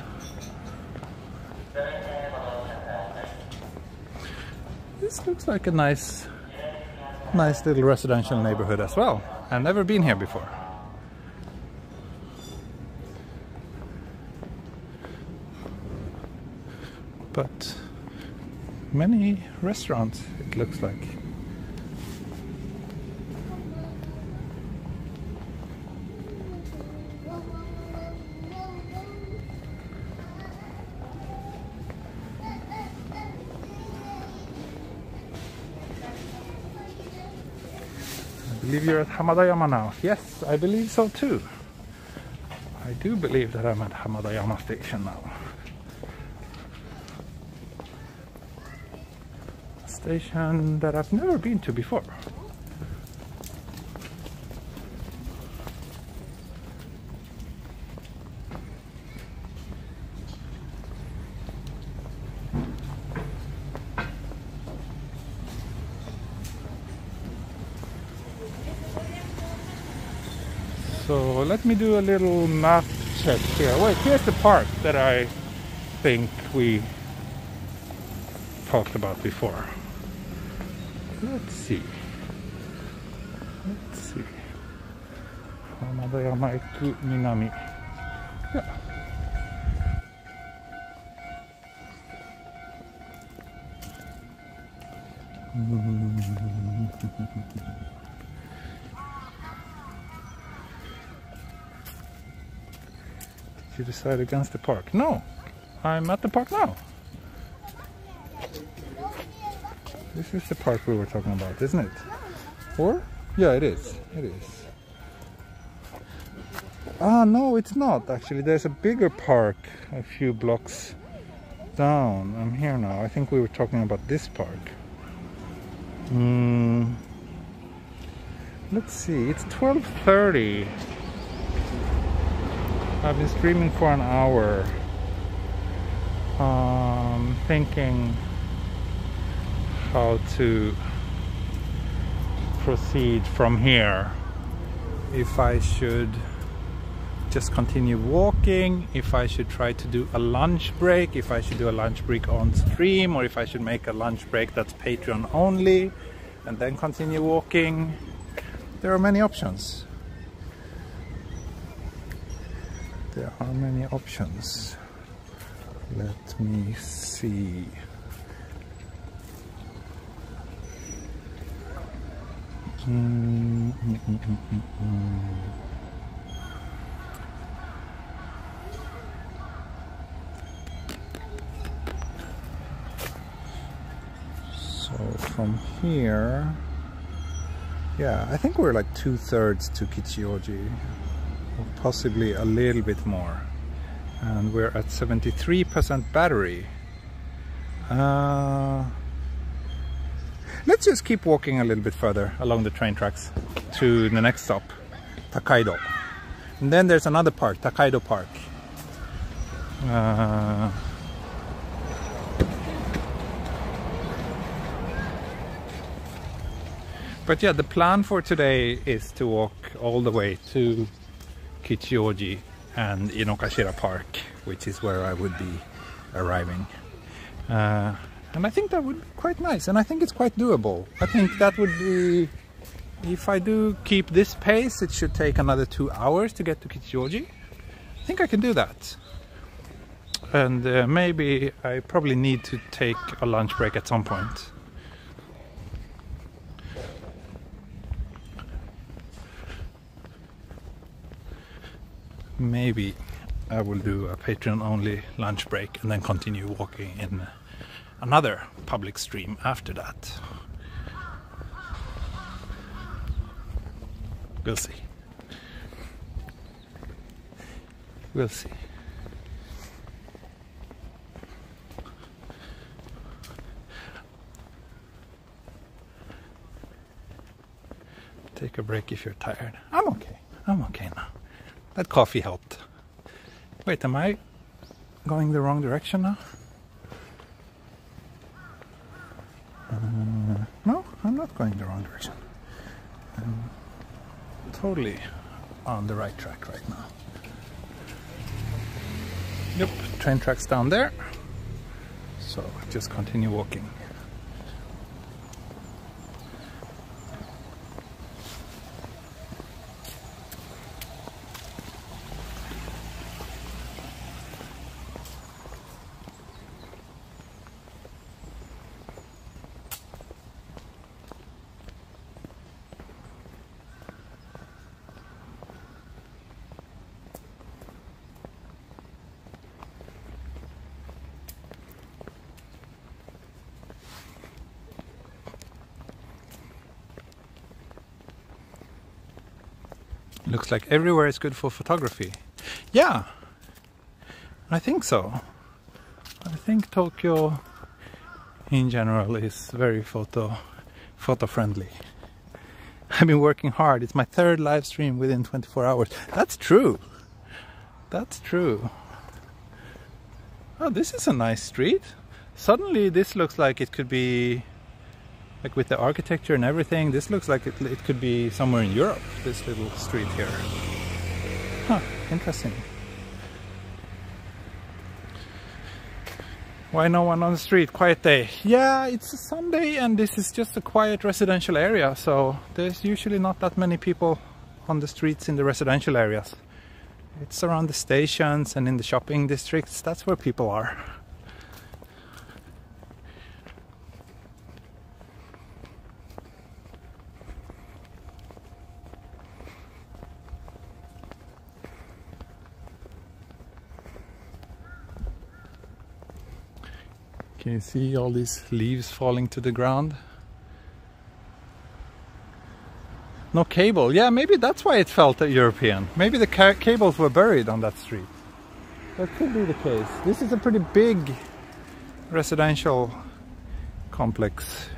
This looks like a nice little residential neighborhood as well. I've never been here before. But many restaurants, it looks like. I believe you're at Hamadayama now. Yes, I believe so too. I do believe that I'm at Hamadayana Station now. A station that I've never been to before. So let me do a little map check here. Wait, here's the park that I think we talked about before. Let's see. Hamadayama Minami. Yeah. You decide against the park? No, I'm at the park now. This is the park we were talking about, isn't it? Or? Yeah, it is. It is. Ah, no, it's not actually. There's a bigger park a few blocks down. I'm here now. I think we were talking about this park. Let's see. It's 12:30. I've been streaming for an hour, thinking how to proceed from here. If I should just continue walking, if I should try to do a lunch break, if I should do a lunch break on stream, or if I should make a lunch break that's Patreon only. and then continue walking. There are many options. There are many options. Let me see. So from here, yeah, I think we're like 2/3 to Kichijoji, or possibly a little bit more. And we're at 73% battery. Let's just keep walking a little bit further along the train tracks to the next stop, Takaido. And then there's another park, Takaido Park. But yeah, the plan for today is to walk all the way to Kichijoji and Inokashira Park, which is where I would be arriving. And I think that would be quite nice, and I think it's quite doable. I think that would be, if I do keep this pace, it should take another 2 hours to get to Kichijoji. I think I can do that. And maybe I probably need to take a lunch break at some point. Maybe I will do a Patreon-only lunch break and then continue walking in another public stream after that. We'll see. We'll see. Take a break if you're tired. I'm okay. I'm okay now. That coffee helped. Wait, am I going the wrong direction now? No, I'm not going the wrong direction. I'm totally on the right track right now. Yep, train tracks down there. So just continue walking. Looks like everywhere is good for photography. Yeah, I think so. I think Tokyo in general is very photo friendly. I've been working hard. It's my 3rd live stream within 24 hours. That's true. That's true. Oh, this is a nice street. Suddenly this looks like it could be, like with the architecture and everything, this looks like it could be somewhere in Europe, this little street here. Huh, interesting. Why no one on the street? Quiet day. Yeah, it's a Sunday and this is just a quiet residential area, so there's usually not that many people on the streets in the residential areas. It's around the stations and in the shopping districts, that's where people are. Can you see all these leaves falling to the ground? No cable. Yeah, maybe that's why it felt European. Maybe the cables were buried on that street. That could be the case. This is a pretty big residential complex.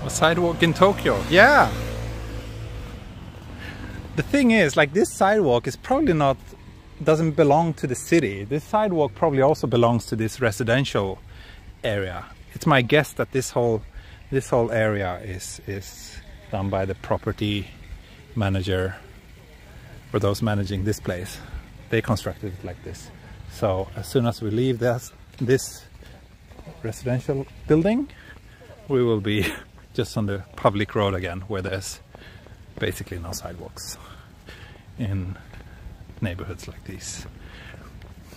Sidewalk in Tokyo, yeah. The thing is, like, this sidewalk is probably not doesn't belong to the city. This sidewalk probably also belongs to this residential area. It's my guess that this whole area is done by the property manager, or those managing this place. They constructed it like this. So as soon as we leave this residential building, we will be just on the public road again, where there's basically no sidewalks in neighborhoods like these.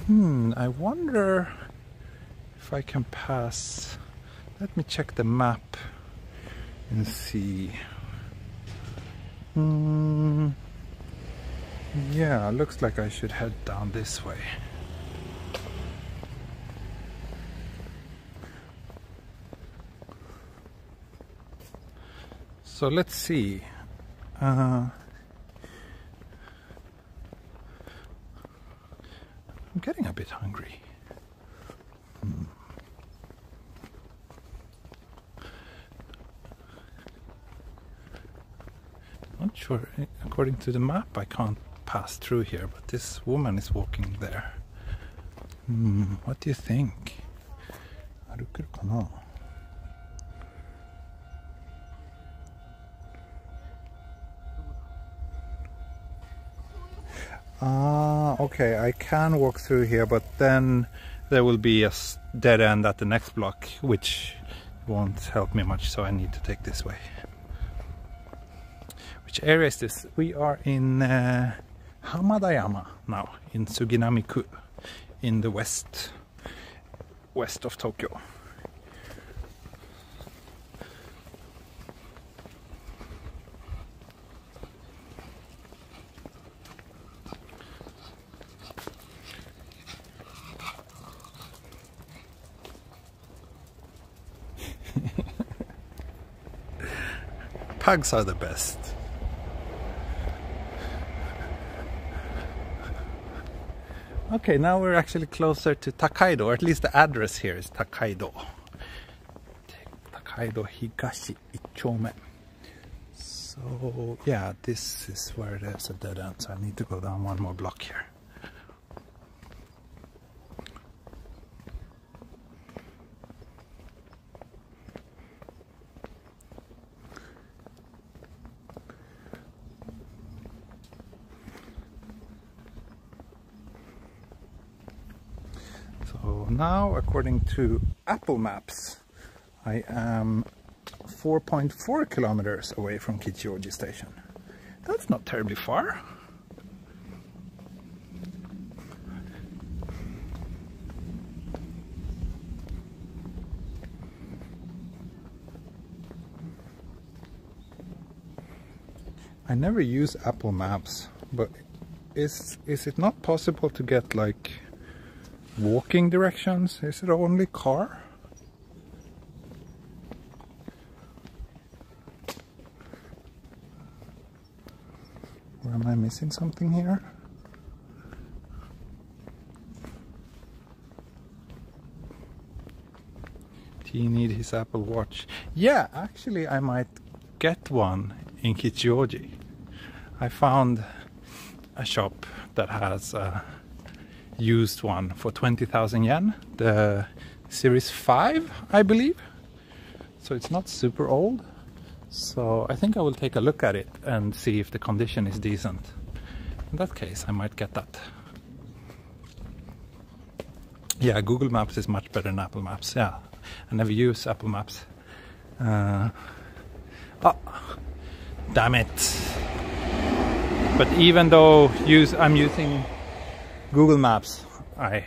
I wonder if I can pass. Let me check the map and see. Yeah, looks like I should head down this way. So let's see. I'm getting a bit hungry. Not sure. According to the map, I can't pass through here, but this woman is walking there. What do you think? 歩けるかな? Okay, I can walk through here, but then there will be a dead end at the next block, which won't help me much, so I need to take this way. Which area is this? We are in Hamadayama now, in Suginami-ku, in the west of Tokyo. Pugs are the best. Okay, now we're actually closer to Takaido, or at least the address here is Takaido. Takaido Higashi 1丁目. So yeah, this is where there's a dead end, so I need to go down one more block here. So now, according to Apple Maps, I am 4.4 kilometers away from Kichijoji Station. That's not terribly far. I never use Apple Maps, but is it not possible to get like walking directions? Is it only car? Or am I missing something here? Do you need his Apple Watch? Yeah, actually I might get one in Kichijoji. I found a shop that has a used one for 20,000 yen, the Series 5, I believe. So it's not super old. So I think I will take a look at it and see if the condition is decent. In that case, I might get that. Yeah, Google Maps is much better than Apple Maps. Yeah, I never use Apple Maps. Oh, damn it. But even though I'm using Google Maps, I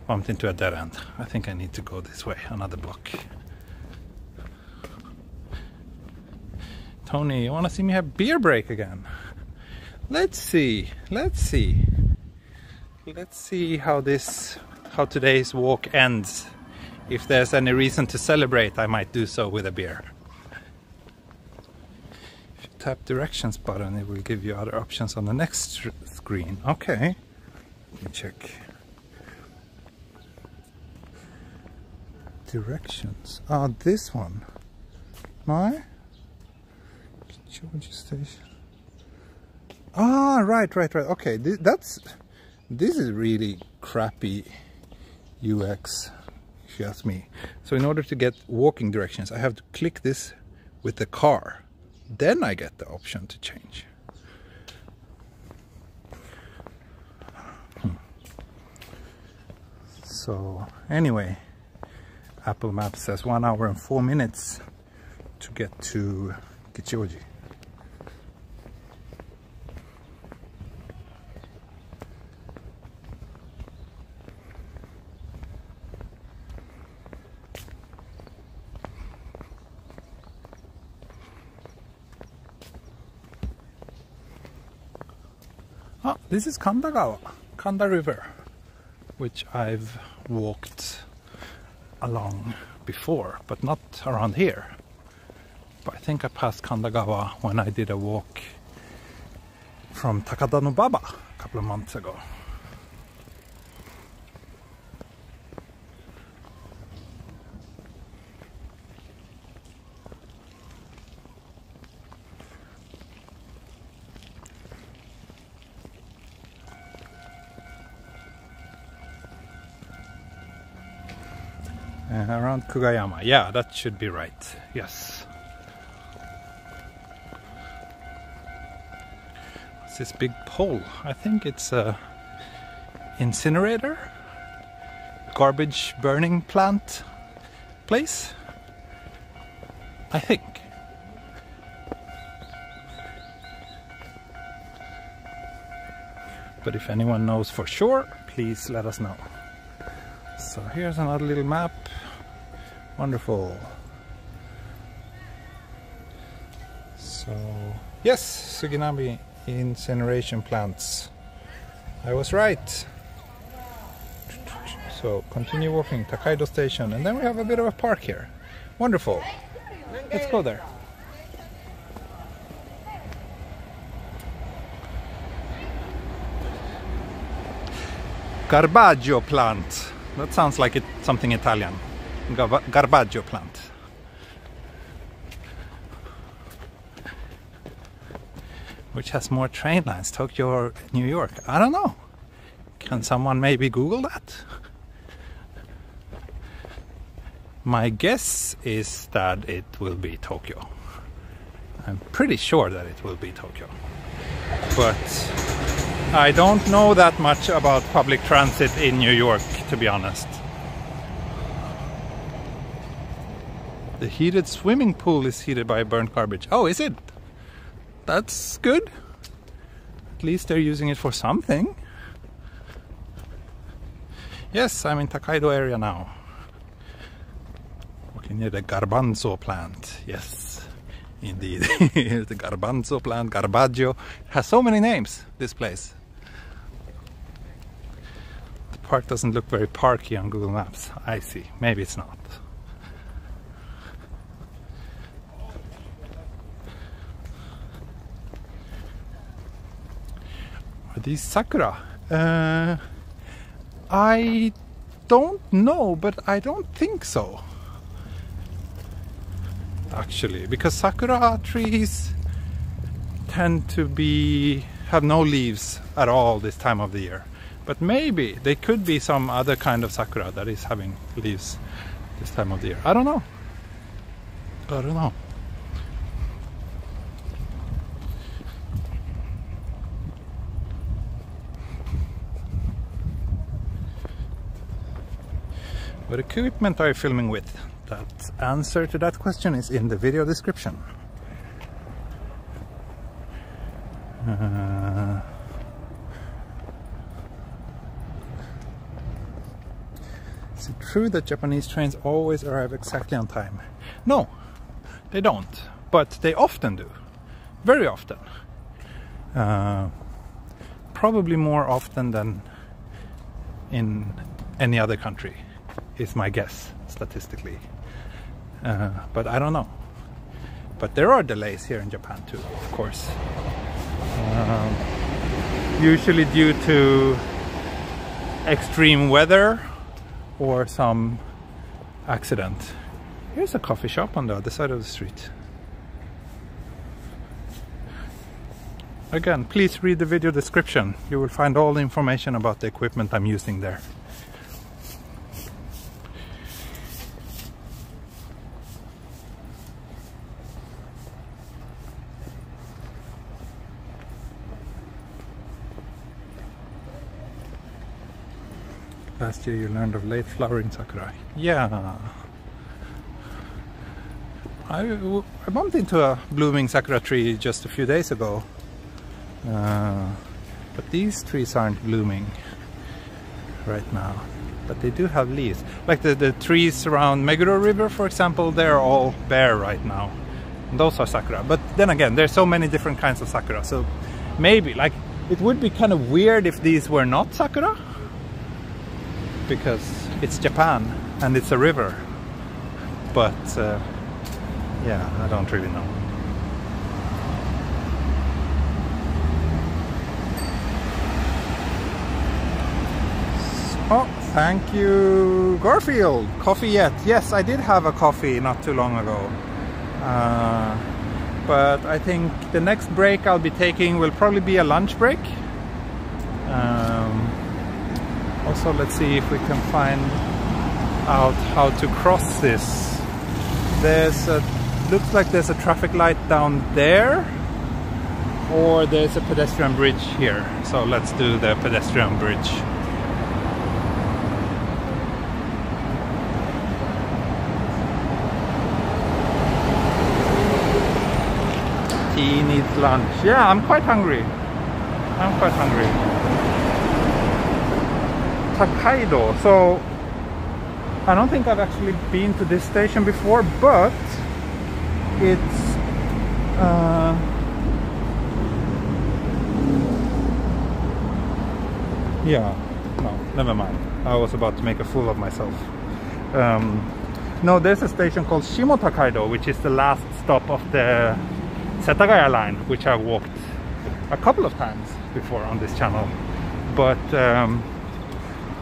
bumped into a dead end. I think I need to go this way, another block. Tony, you want to see me have beer break again? Let's see how today's walk ends. If there's any reason to celebrate, I might do so with a beer. If you tap directions button, it will give you other options on the next screen. Okay, let me check. Directions. Ah, this one. My Kichijōji Station. Ah, right. Okay, This is really crappy UX, if you ask me. So in order to get walking directions, I have to click this with the car. Then I get the option to change. So anyway, Apple Maps says 1 hour and 4 minutes to get to Kichijōji. Oh, this is Kanda River, which I've walked along before, but not around here. But I think I passed Kandagawa when I did a walk from Takada no Baba a couple of months ago. Around Kugayama, yeah, that should be right, yes. What's this big pole? I think it's a incinerator, garbage burning plant place, I think. But if anyone knows for sure, please let us know. So here's another little map. Wonderful. So yes, Suginami incineration plants. I was right. So continue walking, Takaido Station, and then we have a bit of a park here. Wonderful. Let's go there. Garbaggio plant. That sounds like it's something Italian. Garbaggio plant. Which has more train lines, Tokyo or New York? I don't know. Can someone maybe Google that? My guess is that it will be Tokyo. I'm pretty sure that it will be Tokyo. But I don't know that much about public transit in New York, to be honest. The heated swimming pool is heated by burnt garbage. Oh, is it? That's good. At least they're using it for something. Yes, I'm in Takaido area now. Walking near the Garbanzo plant. Yes, indeed. The Garbanzo plant, Garbaggio. It has so many names, this place. The park doesn't look very parky on Google Maps. I see. Maybe it's not. Are these sakura? I don't know, but I don't think so. Actually, because sakura trees tend to have no leaves at all this time of the year. But maybe they could be some other kind of sakura that is having leaves this time of the year. I don't know. I don't know. What equipment are you filming with? That answer to that question is in the video description. Is it true that Japanese trains always arrive exactly on time? No, they don't, but they often do. Very often. Probably more often than in any other country, is my guess, statistically. But I don't know. But there are delays here in Japan too, of course. Usually due to extreme weather or some accident. Here's a coffee shop on the other side of the street. Again, please read the video description. You will find all the information about the equipment I'm using there. Last year you learned of late flowering sakura. Yeah. I bumped into a blooming sakura tree just a few days ago. But these trees aren't blooming right now. But they do have leaves. Like the trees around Meguro River, for example, they're all bare right now. And those are sakura. But then again, there's so many different kinds of sakura. So maybe, like, it would be kind of weird if these were not sakura. Because it's Japan and it's a river. But yeah, I don't really know. Oh, thank you, Garfield. Coffee yet? Yes, I did have a coffee not too long ago. But I think the next break I'll be taking will probably be a lunch break. Also, let's see if we can find out how to cross this. Looks like there's a traffic light down there, or there's a pedestrian bridge here. So let's do the pedestrian bridge. He needs lunch. Yeah, I'm quite hungry. I'm quite hungry. Takkaido. So I don't think I've actually been to this station before, but it's yeah, no, never mind. I was about to make a fool of myself. No, there's a station called Shimo Takkaido, which is the last stop of the Setagaya line, which I walked a couple of times before on this channel. But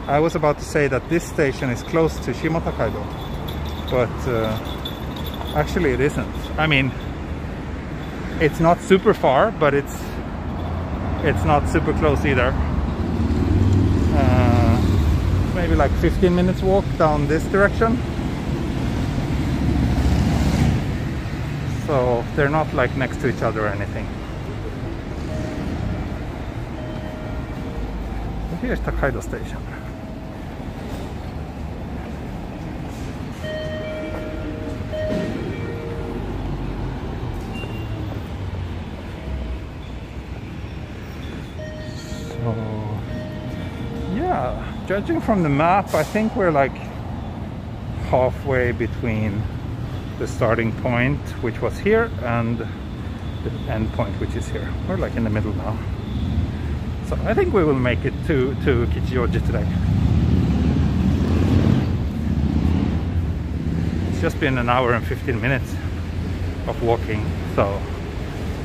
I was about to say that this station is close to Shimo Takkaido, but actually it isn't. I mean, it's not super far, but it's not super close either. Maybe like 15 minutes walk down this direction. So they're not like next to each other or anything. But here's Takkaido Station. So yeah, judging from the map, I think we're like halfway between the starting point, which was here, and the end point, which is here. We're like in the middle now. So I think we will make it to Kichijoji today. It's just been an hour and 15 minutes of walking, so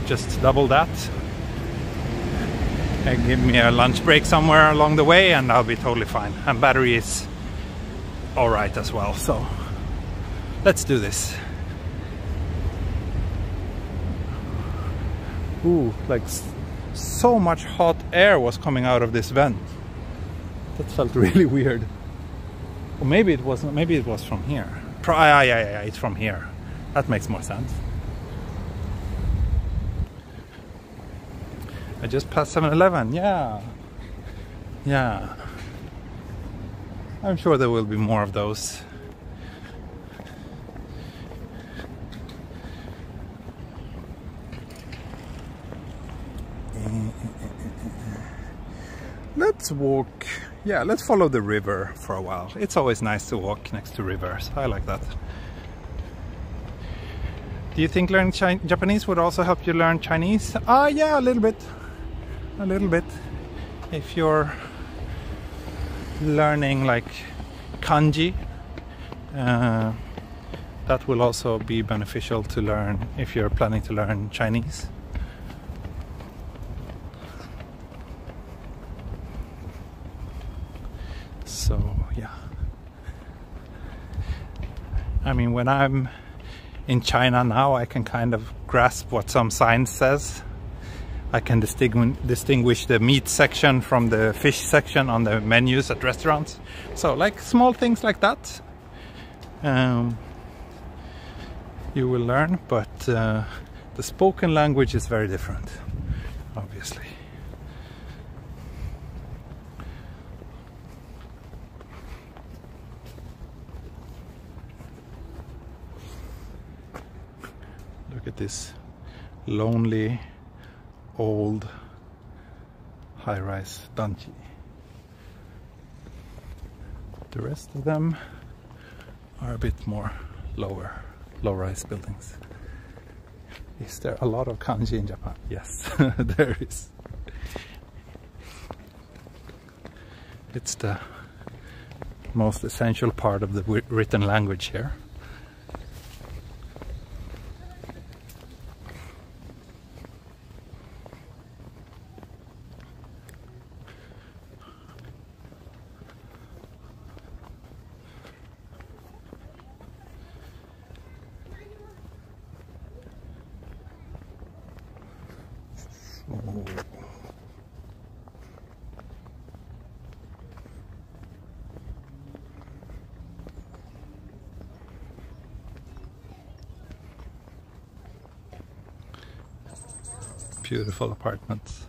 just double that. And give me a lunch break somewhere along the way and I'll be totally fine. And battery is alright as well, so let's do this. Ooh, like so much hot air was coming out of this vent. That felt really weird. Or maybe it wasn't, maybe it was from here. Yeah, it's from here. That makes more sense. I just passed 7-Eleven, yeah. Yeah. I'm sure there will be more of those. Let's walk, yeah, let's follow the river for a while. It's always nice to walk next to rivers. I like that. Do you think learning Japanese would also help you learn Chinese? Yeah, a little bit. A little bit. If you're learning like kanji, that will also be beneficial to learn if you're planning to learn Chinese. So yeah, I mean, when I'm in China now, I can kind of grasp what some sign says. I can distinguish the meat section from the fish section on the menus at restaurants. So like small things like that you will learn, but the spoken language is very different, obviously. Look at this lonely old high-rise danchi. The rest of them are a bit more low-rise buildings. Is there a lot of kanji in Japan? Yes, there is. It's the most essential part of the written language here. Beautiful apartments.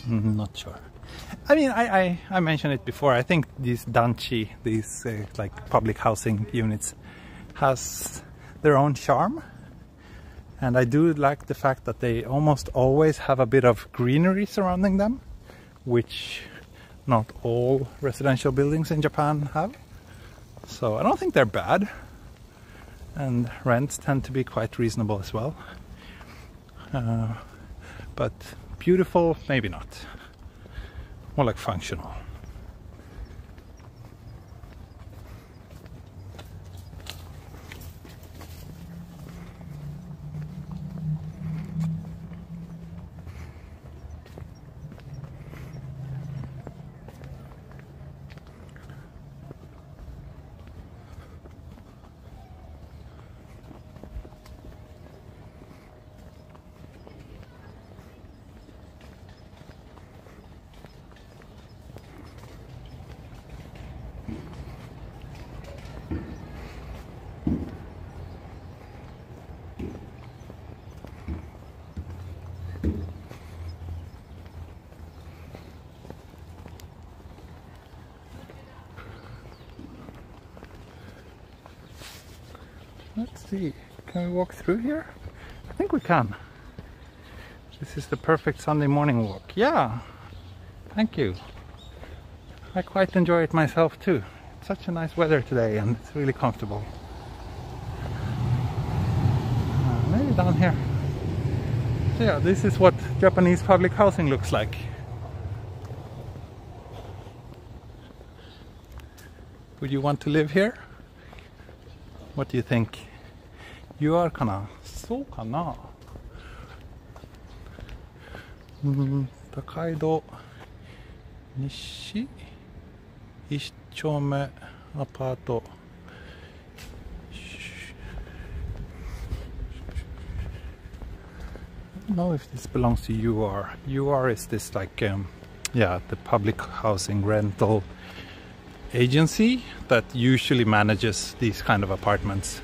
Not sure. I mean, I mentioned it before. I think these danchi, these like public housing units, has their own charm. And I do like the fact that they almost always have a bit of greenery surrounding them, which not all residential buildings in Japan have. So I don't think they're bad. And rents tend to be quite reasonable as well. But beautiful, maybe not. More like functional. Let's see, can we walk through here? I think we can. This is the perfect Sunday morning walk. Yeah, thank you. I quite enjoy it myself too. It's such a nice weather today and it's really comfortable. Maybe down here. So yeah, this is what Japanese public housing looks like. Would you want to live here? What do you think? You are kana? So kana? Takaido Nishi 1丁目アパート I don't know if this belongs to UR. UR is this like yeah, the public housing rental agency that usually manages these kind of apartments.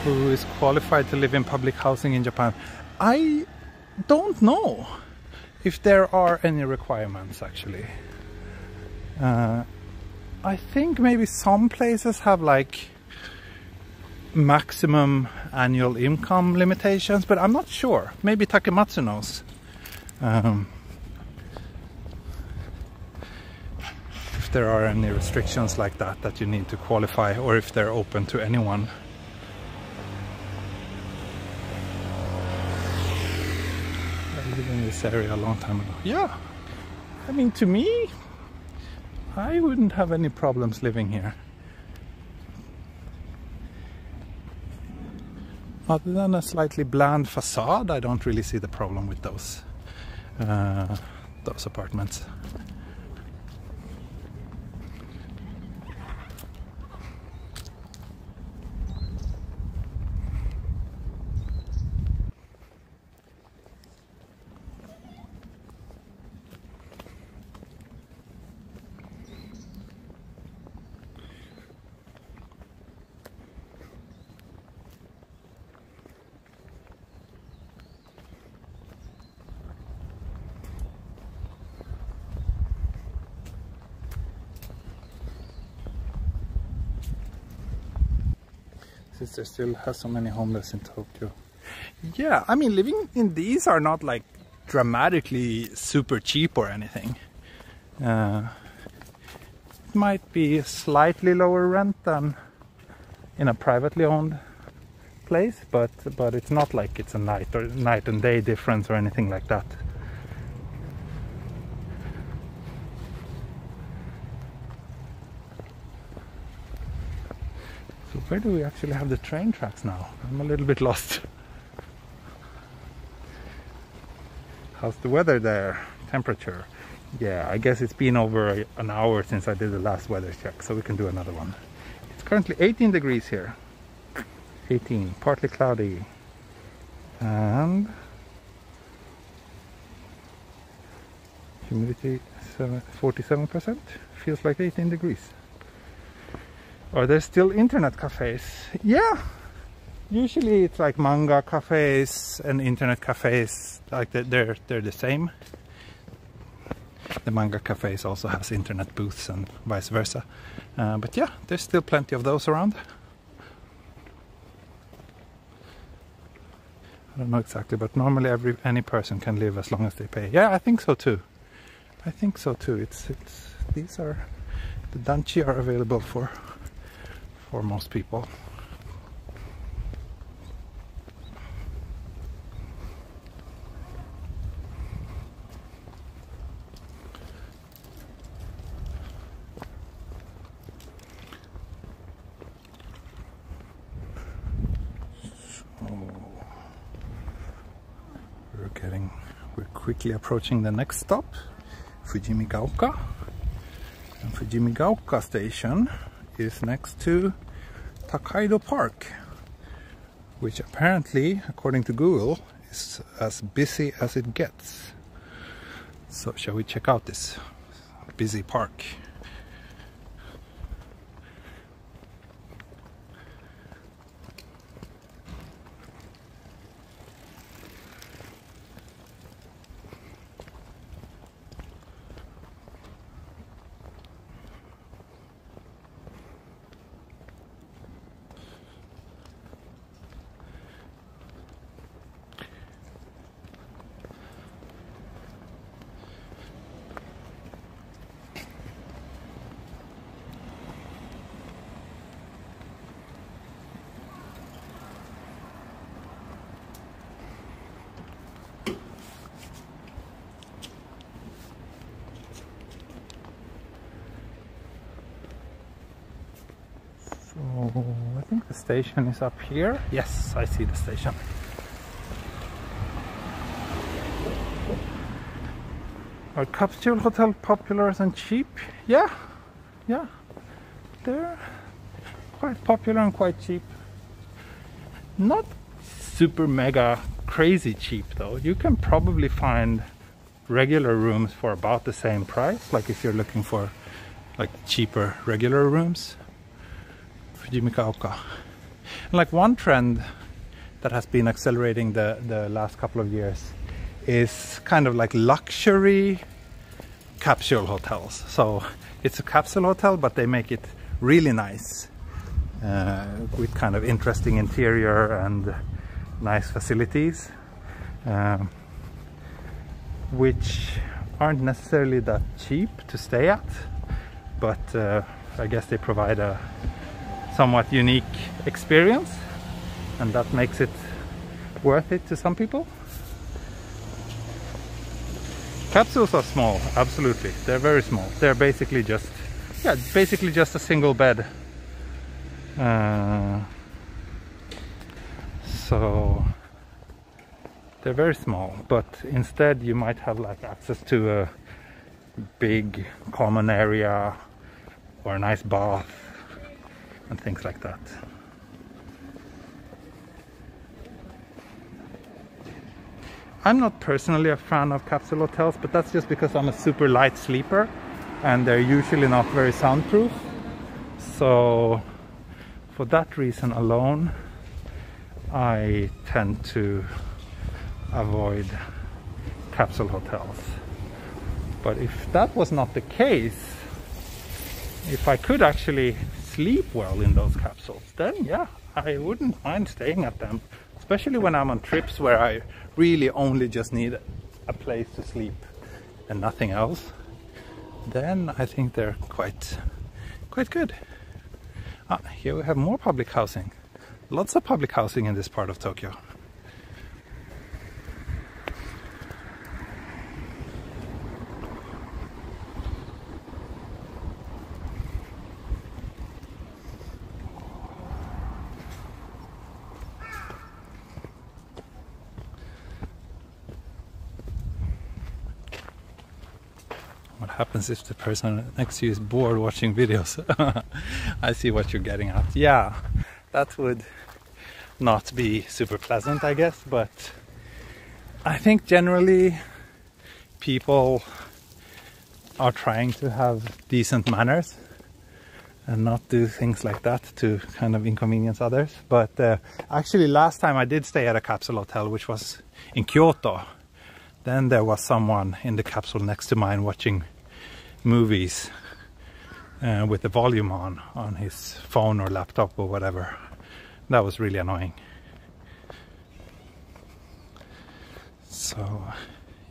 Who is qualified to live in public housing in Japan? I don't know if there are any requirements actually. I think maybe some places have like maximum annual income limitations, but I'm not sure. Maybe Takematsu knows. If there are any restrictions like that that you need to qualify, or if they're open to anyone. I lived in this area a long time ago. Yeah, I mean, to me, I wouldn't have any problems living here. Other than a slightly bland facade, I don't really see the problem with those apartments. since there still has so many homeless in Tokyo. Yeah, I mean, living in these are not like dramatically super cheap or anything. It might be a slightly lower rent than in a privately owned place, but it's not like it's a night and day difference or anything like that. So where do we actually have the train tracks now? I'm a little bit lost. How's the weather there? Temperature? Yeah, I guess it's been over an hour since I did the last weather check, so we can do another one. It's currently 18 degrees here. 18, partly cloudy. And humidity 47%. Feels like 18 degrees. Are there still internet cafes? Yeah! Usually it's like manga cafes and internet cafes, like they're the same. The manga cafes also has internet booths and vice versa. But yeah, there's still plenty of those around. I don't know exactly, but normally any person can live as long as they pay. Yeah, I think so too. I think so too. These are the danchi are available for most people. We're quickly approaching the next stop, Fujimegawa. And Fujimegawa Station is next to Takaido Park, which apparently, according to Google, is as busy as it gets. So shall we check out this busy park? So I think the station is up here. Yes, I see the station. Are capsule hotel popular and cheap? Yeah, they're quite popular and quite cheap. Not super mega crazy cheap though. You can probably find regular rooms for about the same price, like if you're looking for like cheaper regular rooms. Fujimegawa. Like one trend that has been accelerating the last couple of years is kind of like luxury capsule hotels. So it's a capsule hotel, but they make it really nice with kind of interesting interior and nice facilities, which aren't necessarily that cheap to stay at, but I guess they provide a somewhat unique experience, and that makes it worth it to some people. Capsules are small, absolutely. They're very small. They're basically just a single bed. So they're very small, but instead you might have like access to a big common area or a nice bath and things like that. I'm not personally a fan of capsule hotels, but that's just because I'm a super light sleeper and they're usually not very soundproof. So for that reason alone, I tend to avoid capsule hotels. But if that was not the case, if I could actually sleep well in those capsules, then yeah, I wouldn't mind staying at them, especially when I'm on trips where I really only just need a place to sleep and nothing else. Then I think they're quite good. Here we have more public housing. Lots of public housing in this part of Tokyo. What happens if the person next to you is bored watching videos? I see what you're getting at. Yeah, that would not be super pleasant, I guess, but I think generally people are trying to have decent manners and not do things like that to kind of inconvenience others. But actually last time I did stay at a capsule hotel, which was in Kyoto. Then there was someone in the capsule next to mine watching movies with the volume on his phone or laptop or whatever. That was really annoying. So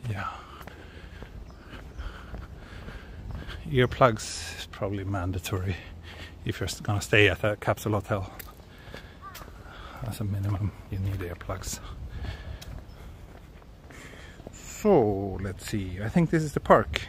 yeah, earplugs is probably mandatory if you're gonna stay at a capsule hotel. As a minimum, you need earplugs. So let's see, I think this is the park.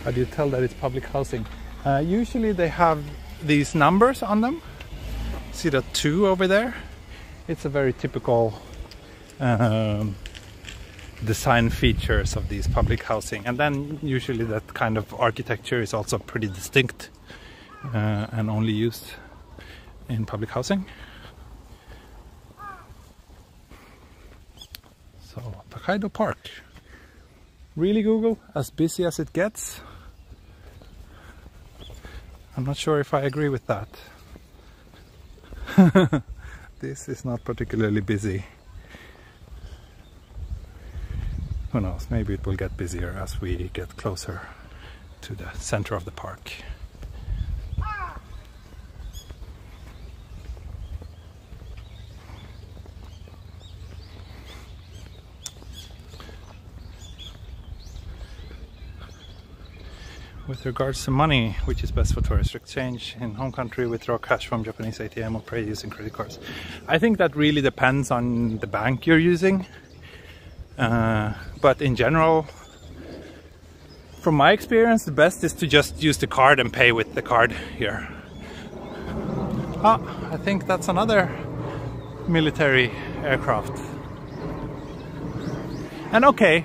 How do you tell that it's public housing? Usually they have these numbers on them. See the 2 over there? It's a very typical design features of these public housing, and then usually that kind of architecture is also pretty distinct and only used in public housing. So Tokaido Park, really Google, as busy as it gets? I'm not sure if I agree with that. This is not particularly busy. Who knows, maybe it will get busier as we get closer to the center of the park. With regards to money, which is best for tourist exchange in home country, withdraw cash from Japanese ATM or pay using credit cards? I think that really depends on the bank you're using. But in general, from my experience, the best is to just use the card and pay with the card here. I think that's another military aircraft. And okay,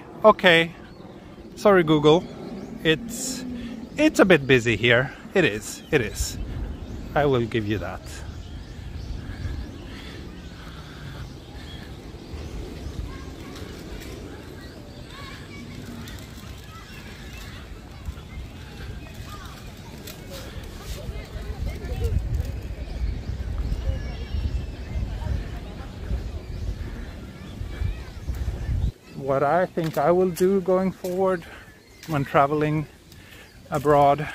sorry Google, it's a bit busy here. It is. I will give you that. What I think I will do going forward when traveling abroad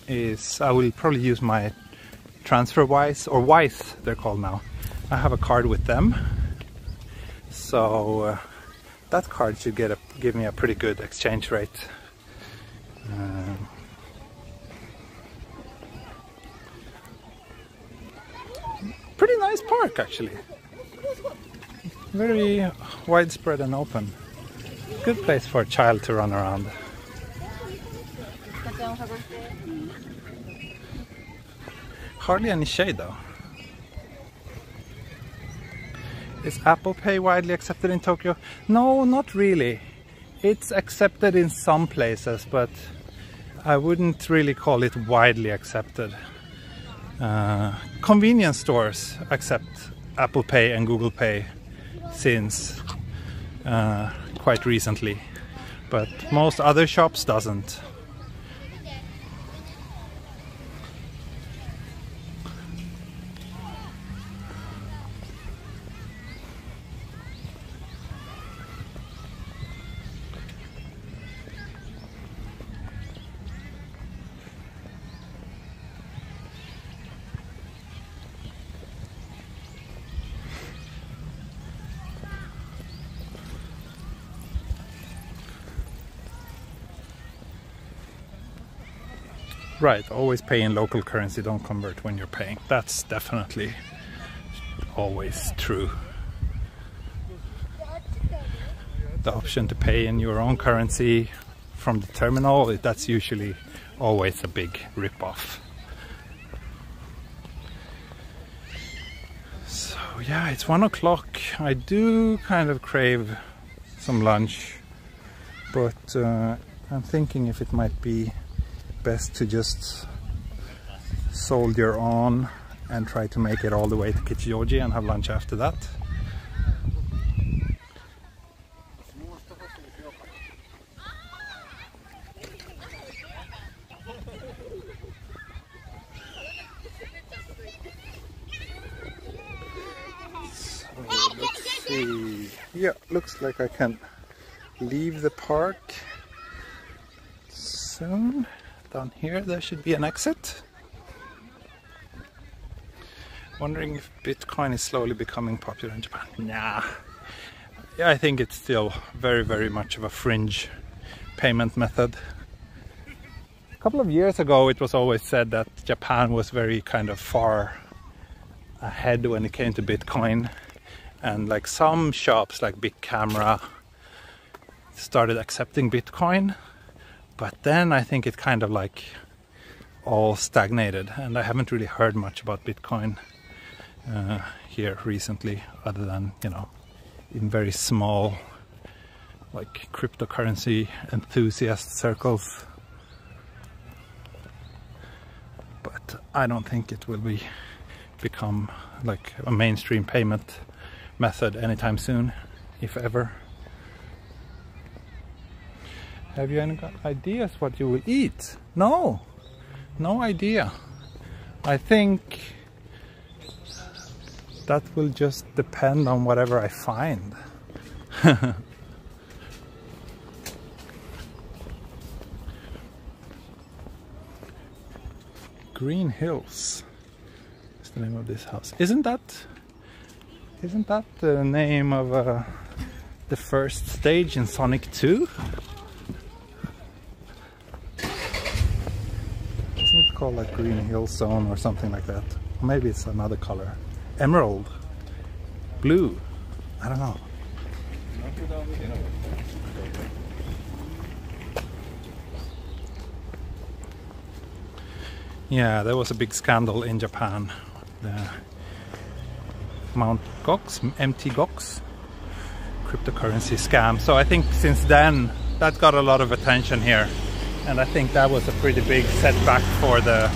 is I will probably use my TransferWise, or Wise they're called now. I have a card with them, so that card should give me a pretty good exchange rate. Pretty nice park actually. Very widespread and open. Good place for a child to run around. Hardly any shade though. Is Apple Pay widely accepted in Tokyo? No, not really. It's accepted in some places, but I wouldn't really call it widely accepted. Convenience stores accept Apple Pay and Google Pay since quite recently, but most other shops doesn't. Right, always pay in local currency, don't convert when you're paying. That's definitely always true. The option to pay in your own currency from the terminal, that's usually always a big rip-off. So yeah, it's 1 o'clock. I do kind of crave some lunch, but I'm thinking if it might be best to just soldier on and try to make it all the way to Kichijoji and have lunch after that. So let's see. Yeah, looks like I can leave the park soon. Down here there should be an exit. Wondering if Bitcoin is slowly becoming popular in Japan. Nah. Yeah, I think it's still very much of a fringe payment method. A couple of years ago it was always said that Japan was very kind of far ahead when it came to Bitcoin, and like some shops like Big Camera started accepting Bitcoin. But then I think it kind of like all stagnated, and I haven't really heard much about Bitcoin here recently, other than, you know, in very small like cryptocurrency enthusiast circles. But I don't think it will become like a mainstream payment method anytime soon, if ever. Have you any ideas what you will eat? No, no idea. I think that will just depend on whatever I find. Green Hills is the name of this house. Isn't that the name of the first stage in Sonic 2? Called like Green Hill Zone or something like that. Or maybe it's another color. Emerald, blue, I don't know. Yeah, there was a big scandal in Japan. The Mt. Gox, MT Gox cryptocurrency scam. So I think since then that got a lot of attention here. And I think that was a pretty big setback for the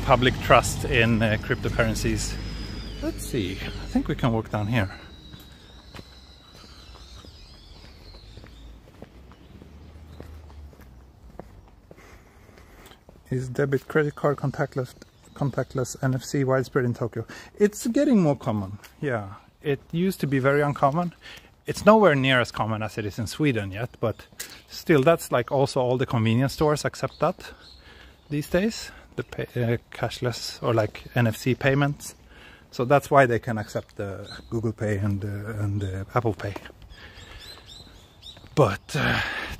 public trust in cryptocurrencies. Let's see, I think we can walk down here. Is debit credit card contactless NFC widespread in Tokyo? It's getting more common, yeah. It used to be very uncommon. It's nowhere near as common as it is in Sweden yet, but still, that's like also all the convenience stores accept that these days, the cashless or like NFC payments. So that's why they can accept the Google Pay and Apple Pay. But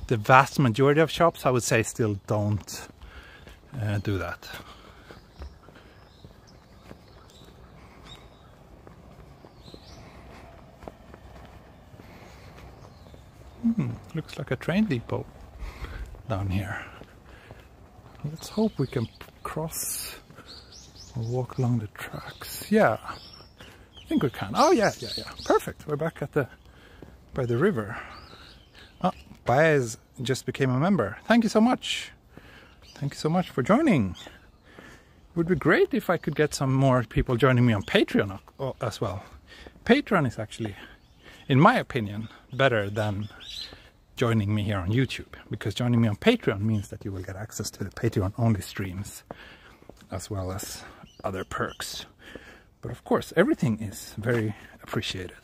the vast majority of shops, I would say, still don't do that. Looks like a train depot down here. Let's hope we can cross or walk along the tracks. Yeah, I think we can. Oh yeah. Perfect. We're back at by the river. Oh, Baez just became a member. Thank you so much. Thank you so much for joining. It would be great if I could get some more people joining me on Patreon as well. Patreon is actually, in my opinion, better than joining me here on YouTube, because joining me on Patreon means that you will get access to the Patreon only streams as well as other perks. But of course, everything is very appreciated.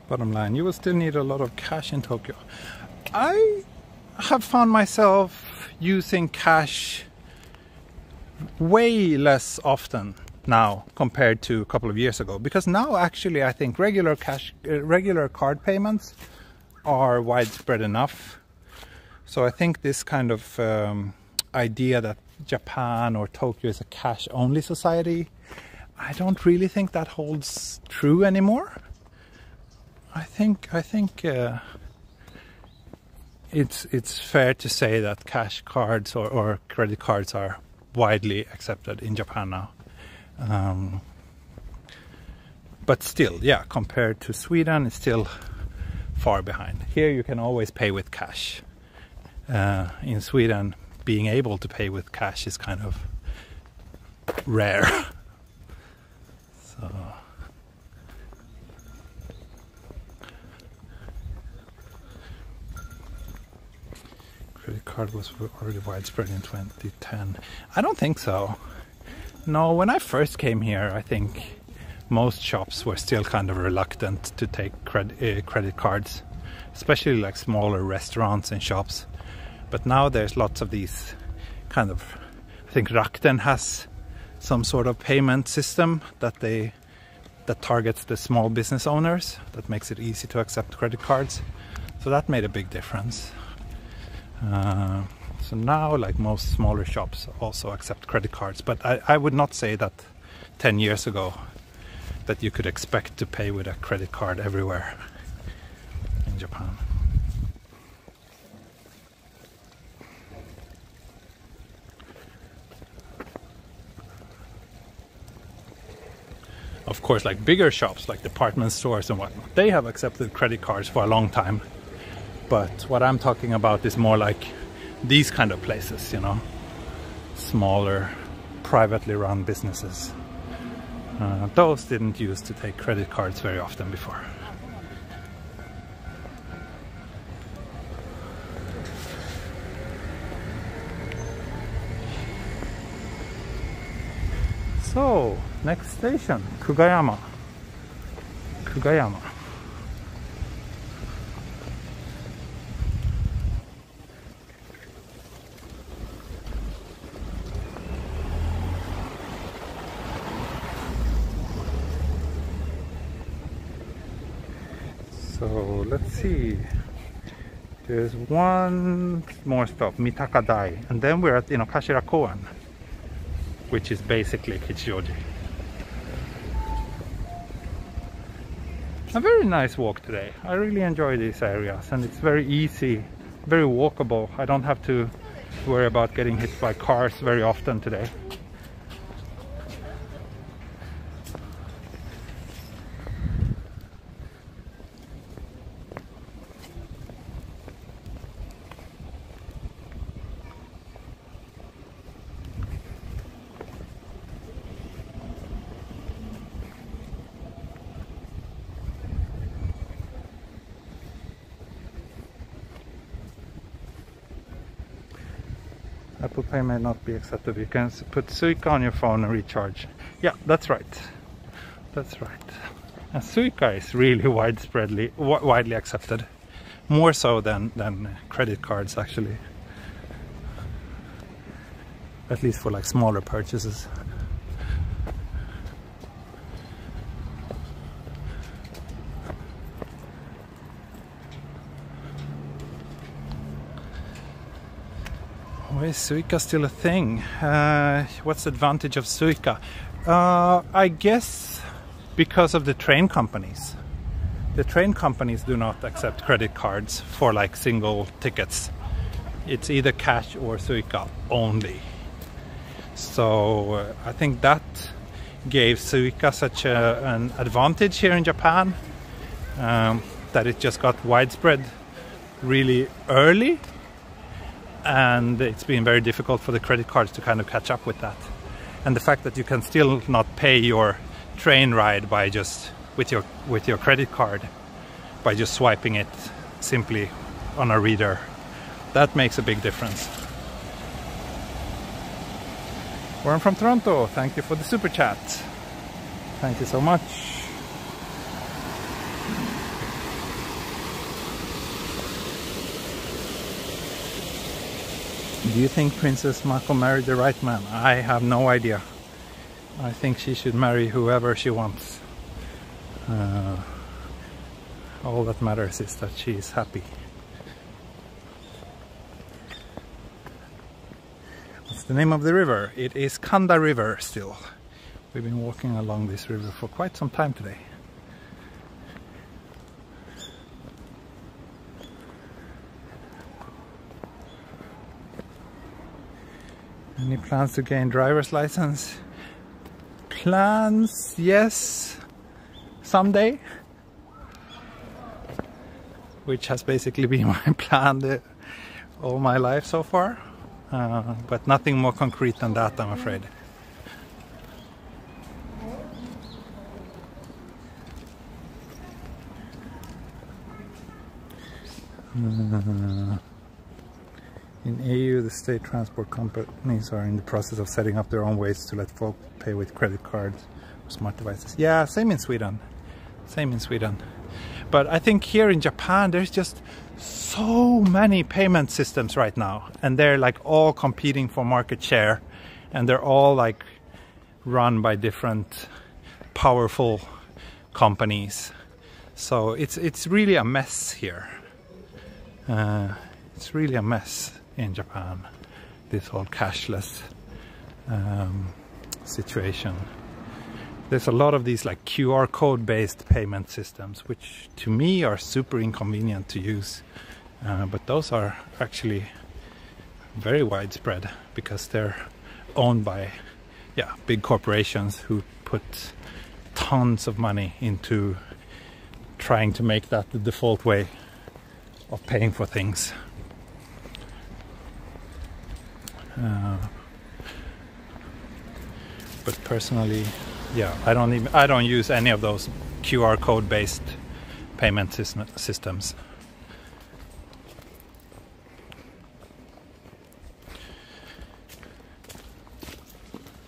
Bottom line, you will still need a lot of cash in Tokyo. I have found myself using cash way less often now compared to a couple of years ago, because now actually I think regular card payments are widespread enough. So I think this kind of idea that Japan or Tokyo is a cash-only society, I don't really think that holds true anymore. I think it's fair to say that cash cards or credit cards are widely accepted in Japan now. But still, yeah, compared to Sweden, it's still far behind. Here you can always pay with cash. In Sweden, being able to pay with cash is kind of rare. So credit card was already widespread in 2010. I don't think so. No, when I first came here, I think most shops were still kind of reluctant to take credit cards, especially like smaller restaurants and shops. But now there's lots of these kind of, I think Rakuten has some sort of payment system that targets the small business owners, that makes it easy to accept credit cards. So that made a big difference. So now, like, most smaller shops also accept credit cards, but I would not say that 10 years ago that you could expect to pay with a credit card everywhere in Japan. Of course, like bigger shops, like department stores and whatnot, they have accepted credit cards for a long time. But what I'm talking about is more like these kind of places, you know, smaller, privately run businesses. Those didn't used to take credit cards very often before. So, next station, Kugayama. So let's see, there's one more stop, Mitakadai, and then we're at Inokashira Koan, which is basically Kichijoji. A very nice walk today. I really enjoy these areas, and it's very easy, very walkable. I don't have to worry about getting hit by cars very often today. Apple Pay may not be accepted. You can put Suica on your phone and recharge. Yeah, that's right. That's right. And Suica is really widely accepted. More so than credit cards, actually. At least for like smaller purchases. Why is Suica still a thing? What's the advantage of Suica? I guess because of the train companies. The train companies do not accept credit cards for like single tickets. It's either cash or Suica only. So I think that gave Suica such an advantage here in Japan, that it just got widespread really early. And it's been very difficult for the credit cards to kind of catch up with that. And the fact that you can still not pay your train ride by just with your credit card by just swiping it simply on a reader, that makes a big difference. Warren from Toronto, thank you for the super chat. Thank you so much. Do you think Princess Mako married the right man? I have no idea. I think she should marry whoever she wants. All that matters is that she is happy. What's the name of the river? It is Kanda River still. We've been walking along this river for quite some time today. Any plans to gain driver's license? Plans, yes, someday. Which has basically been my plan all my life so far. But nothing more concrete than that, I'm afraid. In AU, the state transport companies are in the process of setting up their own ways to let folk pay with credit cards or smart devices. Yeah, same in Sweden. Same in Sweden. But I think here in Japan, there's just so many payment systems right now. And they're like all competing for market share. And they're all like run by different powerful companies. So it's really a mess here. It's really a mess in Japan, this whole cashless situation. There's a lot of these like QR code based payment systems, which to me are super inconvenient to use, but those are actually very widespread because they're owned by big corporations who put tons of money into trying to make that the default way of paying for things. But personally, I don't use any of those QR code based payment systems.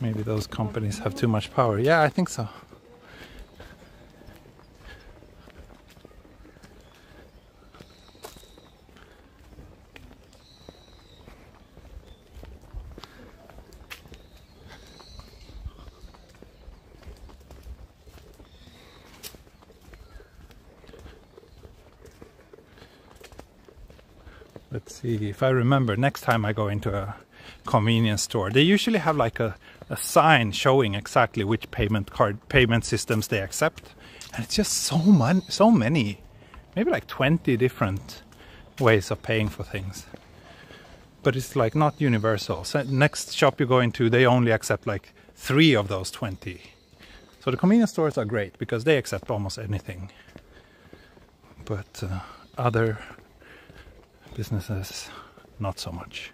Maybe those companies have too much power. Yeah, I think so. Let's see, if I remember, next time I go into a convenience store, they usually have like a sign showing exactly which payment systems they accept. And it's just so many, maybe like 20 different ways of paying for things. But it's like not universal. So next shop you go into, they only accept like 3 of those 20. So the convenience stores are great because they accept almost anything. But other businesses, not so much.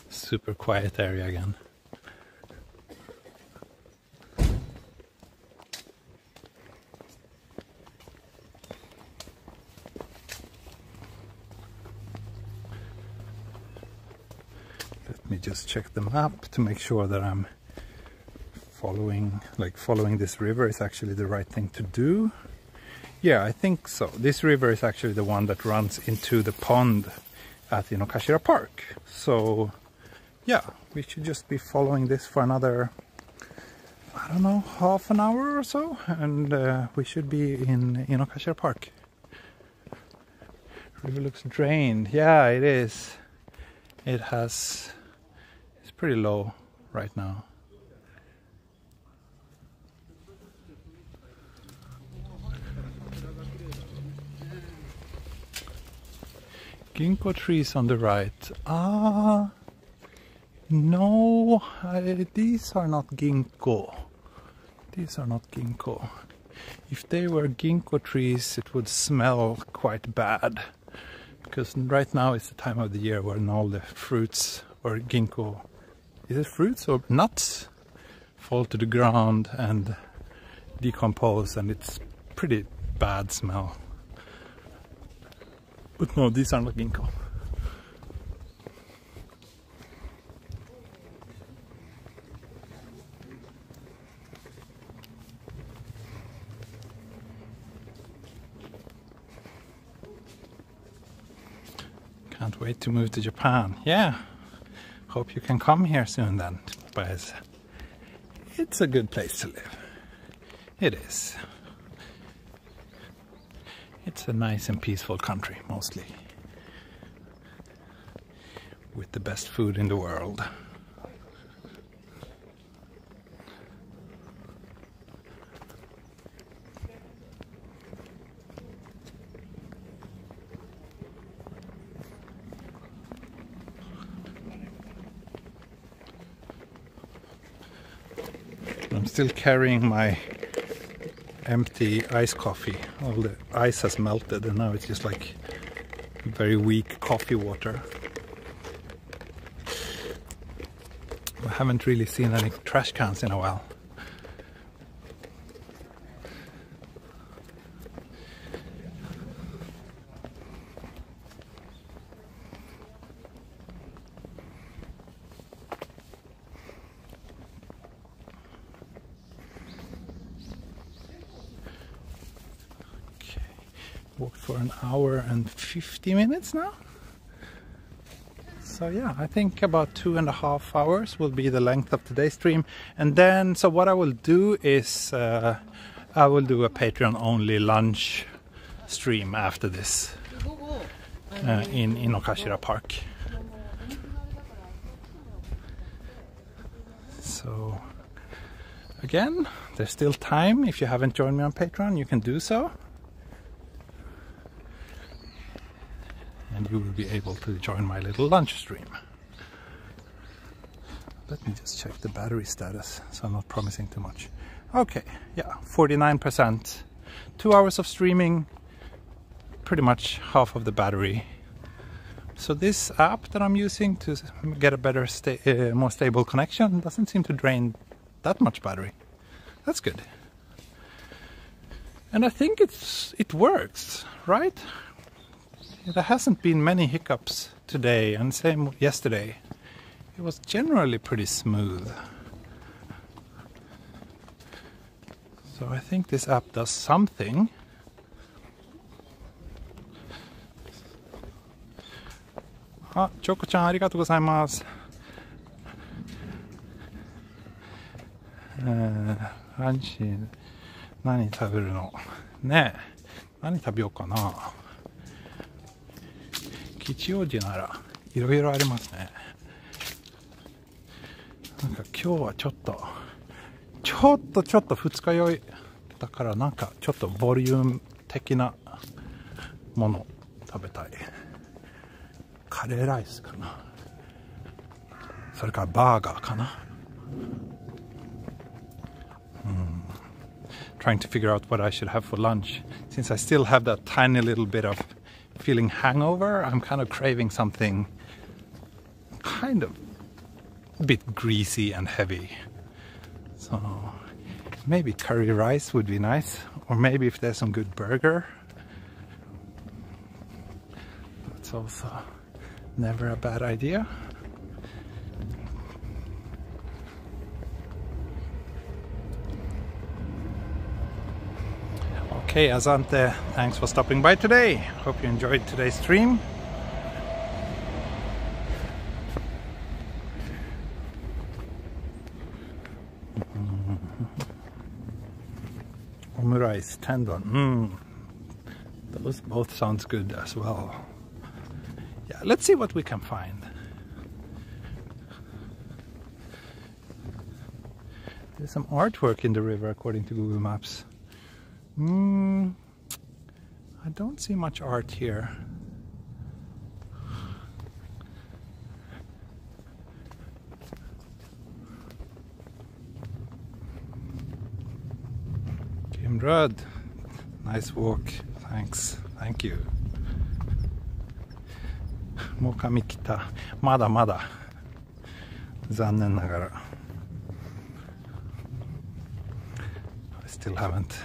Super quiet area again. Let me just check the map to make sure that I'm following this river is actually the right thing to do. Yeah, I think so. This river is actually the one that runs into the pond at Inokashira Park. So yeah, we should just be following this for another, I don't know, half an hour or so, and we should be in Inokashira Park. River looks drained. Yeah, it is. It's pretty low right now. Ginkgo trees on the right. No, these are not ginkgo. These are not ginkgo. If they were ginkgo trees, it would smell quite bad. Because right now is the time of the year when all the fruits or ginkgo, is it fruits or nuts, fall to the ground and decompose, and it's pretty bad smell. But no, these are not ginkgo. Can't wait to move to Japan. Yeah, hope you can come here soon then, but it's a good place to live. It is. It's a nice and peaceful country, mostly, with the best food in the world. I'm still carrying my empty ice coffee. All the ice has melted and now it's just like very weak coffee water. I haven't really seen any trash cans in a while. Walked for an hour and 50 minutes now. So yeah, I think about 2.5 hours will be the length of today's stream. And then, so what I will do is I will do a Patreon only lunch stream after this in Inokashira Park. So again, there's still time. If you haven't joined me on Patreon, you can do so. And you will be able to join my little lunch stream. Let me just check the battery status, so I'm not promising too much. Okay, yeah, 49%. 2 hours of streaming, pretty much half of the battery. So this app that I'm using to get a better, more stable connection doesn't seem to drain that much battery. That's good. And I think it works, right? There hasn't been many hiccups today, and same yesterday. It was generally pretty smooth. So I think this app does something. Ah, Choco-chan, arigatou gozaimasu. ランチ何食べるの？ねえ、何食べようかな。Kichijōji ならいろいろありますね。なんか今日はちょっと二日酔いだからなんかちょっとボリューム的なもの食べたい。カレーライスかな。それからバーガーかな。Trying to figure out what I should have for lunch. Since I still have that tiny little bit of feeling hangover, I'm kind of craving something kind of a bit greasy and heavy. So maybe curry rice would be nice, or maybe if there's some good burger. That's also never a bad idea. Okay, Asante, thanks for stopping by today. Hope you enjoyed today's stream. Omurice, tendon. Those both sounds good as well. Yeah, let's see what we can find. There's some artwork in the river according to Google Maps. I don't see much art here. Kimrad, nice walk. Thanks. Thank you. Mokami kita. Mada mada. Zannen nagara. I still haven't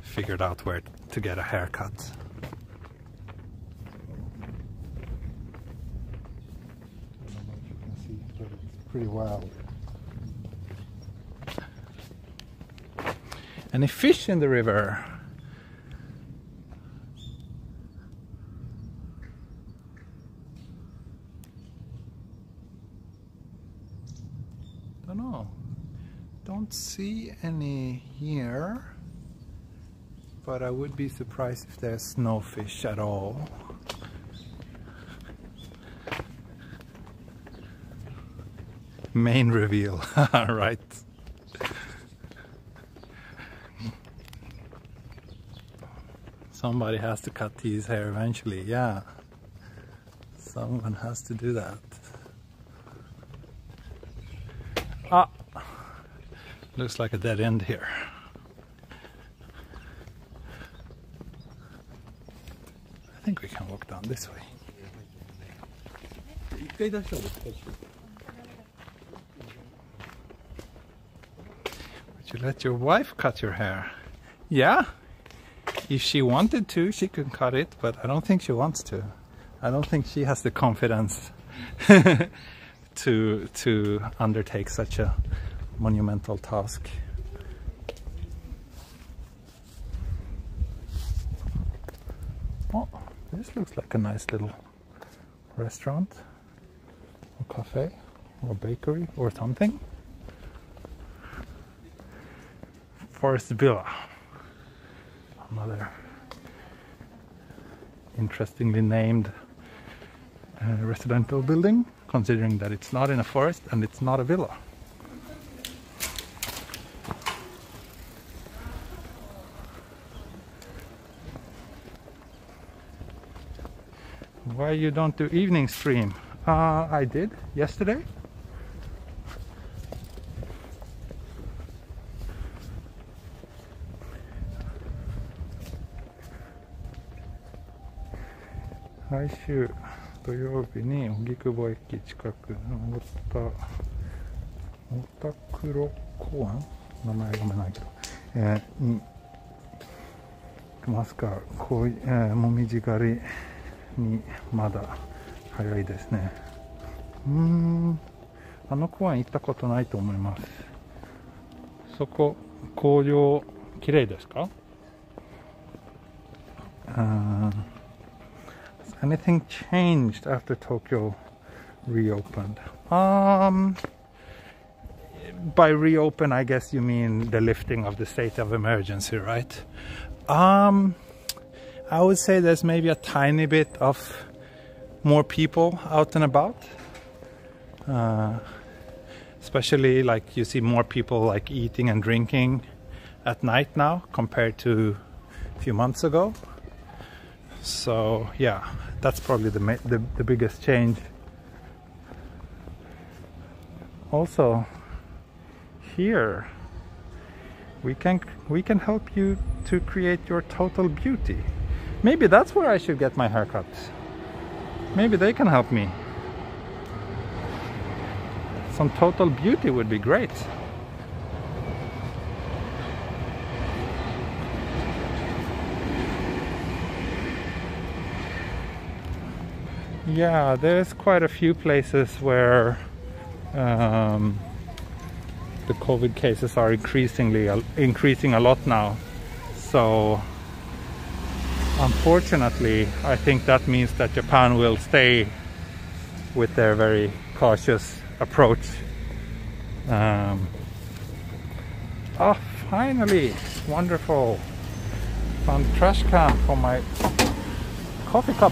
figured out where to get a haircut. I don't know if you can see, but it's pretty wild. Any fish in the river? don't see any here, but I would be surprised if there's no fish at all. Main reveal, right. Somebody has to cut these hair eventually, yeah. Someone has to do that. Ah, looks like a dead end here. I think we can walk down this way. Would you let your wife cut your hair? Yeah? If she wanted to, she could cut it, but I don't think she wants to. I don't think she has the confidence to undertake such a monumental task. Oh, this looks like a nice little restaurant or cafe or bakery or something. Forest Villa, another interestingly named residential building, considering that it's not in a forest and it's not a villa. Why you don't do evening stream? I did yesterday.来週土曜日に荻窪駅近くの小田黒公園、名前読めないけど、に来ますか。こういう、もみじ狩りにまだ早いですね。あの公園行ったことないと思います。そこ紅葉綺麗ですか？Anything changed after Tokyo reopened? By reopen, I guess you mean the lifting of the state of emergency, right? I would say there's maybe a tiny bit of more people out and about. Especially like you see more people like eating and drinking at night now compared to a few months ago. So yeah, that's probably the biggest change. Also, here we can help you to create your total beauty. Maybe that's where I should get my haircut. Maybe they can help me. Some total beauty would be great. Yeah, there's quite a few places where the COVID cases are increasing a lot now. So unfortunately, I think that means that Japan will stay with their very cautious approach. Oh, finally! Wonderful! Found a trash can for my coffee cup.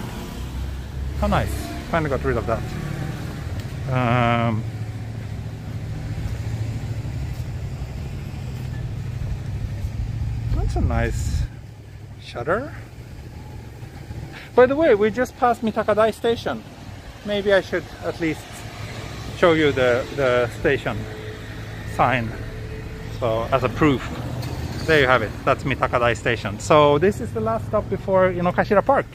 How nice! Finally got rid of that. That's a nice shutter. By the way, we just passed Mitakadai Station. Maybe I should at least show you the station sign, so as a proof. There you have it. That's Mitakadai Station. So this is the last stop before Inokashira Park.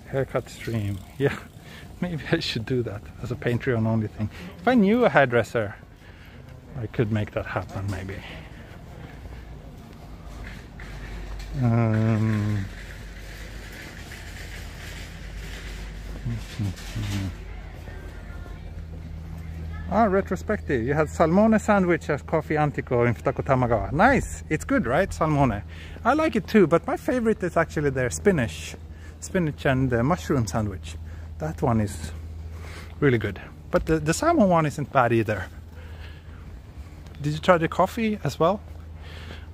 Haircut stream. Yeah, maybe I should do that as a Patreon only thing. If I knew a hairdresser, I could make that happen maybe. Ah, retrospective. You had salmone sandwich at Coffee Antico in Futako Tamagawa. Nice. It's good, right? Salmone. I like it too, but my favorite is actually their spinach and mushroom sandwich. That one is really good. But the salmon one isn't bad either. Did you try the coffee as well?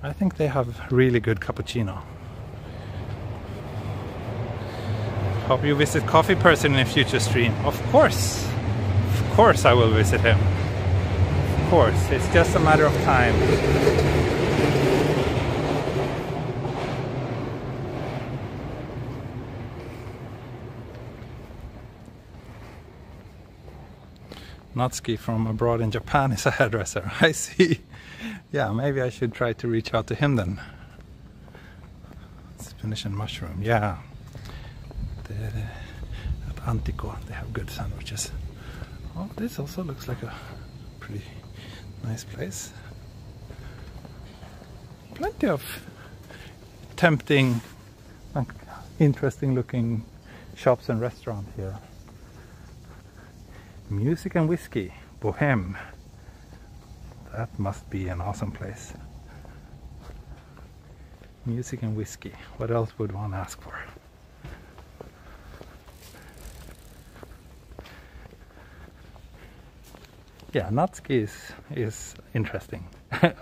I think they have really good cappuccino. Hope you visit Coffee Person in a future stream. Of course I will visit him. Of course, it's just a matter of time. Natsuki from abroad in Japan is a hairdresser. I see. Yeah, maybe I should try to reach out to him then. Spinach and mushroom, yeah. At Antico, they have good sandwiches. Oh, this also looks like a pretty nice place. Plenty of tempting, interesting looking shops and restaurants here. Music and whiskey, Bohème. That must be an awesome place. Music and whiskey. What else would one ask for? Yeah, Natsuki is interesting.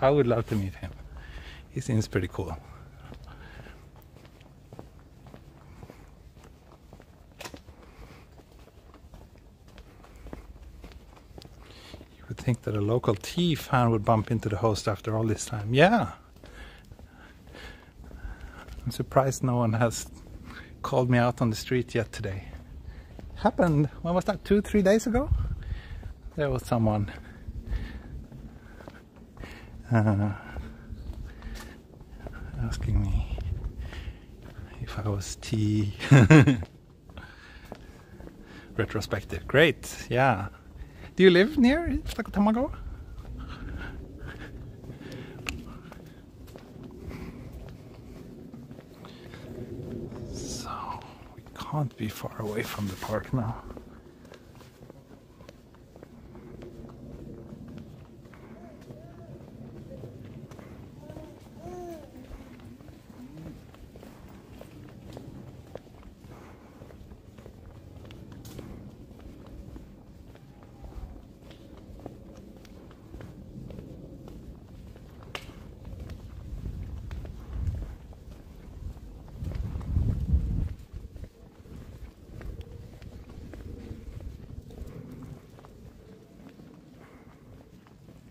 I would love to meet him. He seems pretty cool. Would think that a local tea fan would bump into the host after all this time. Yeah. I'm surprised no one has called me out on the street yet today. Happened, when was that, 2-3 days ago? There was someone asking me if I was tea. Retrospective, great, yeah. Do you live near Futako Tamagawa? So, we can't be far away from the park now.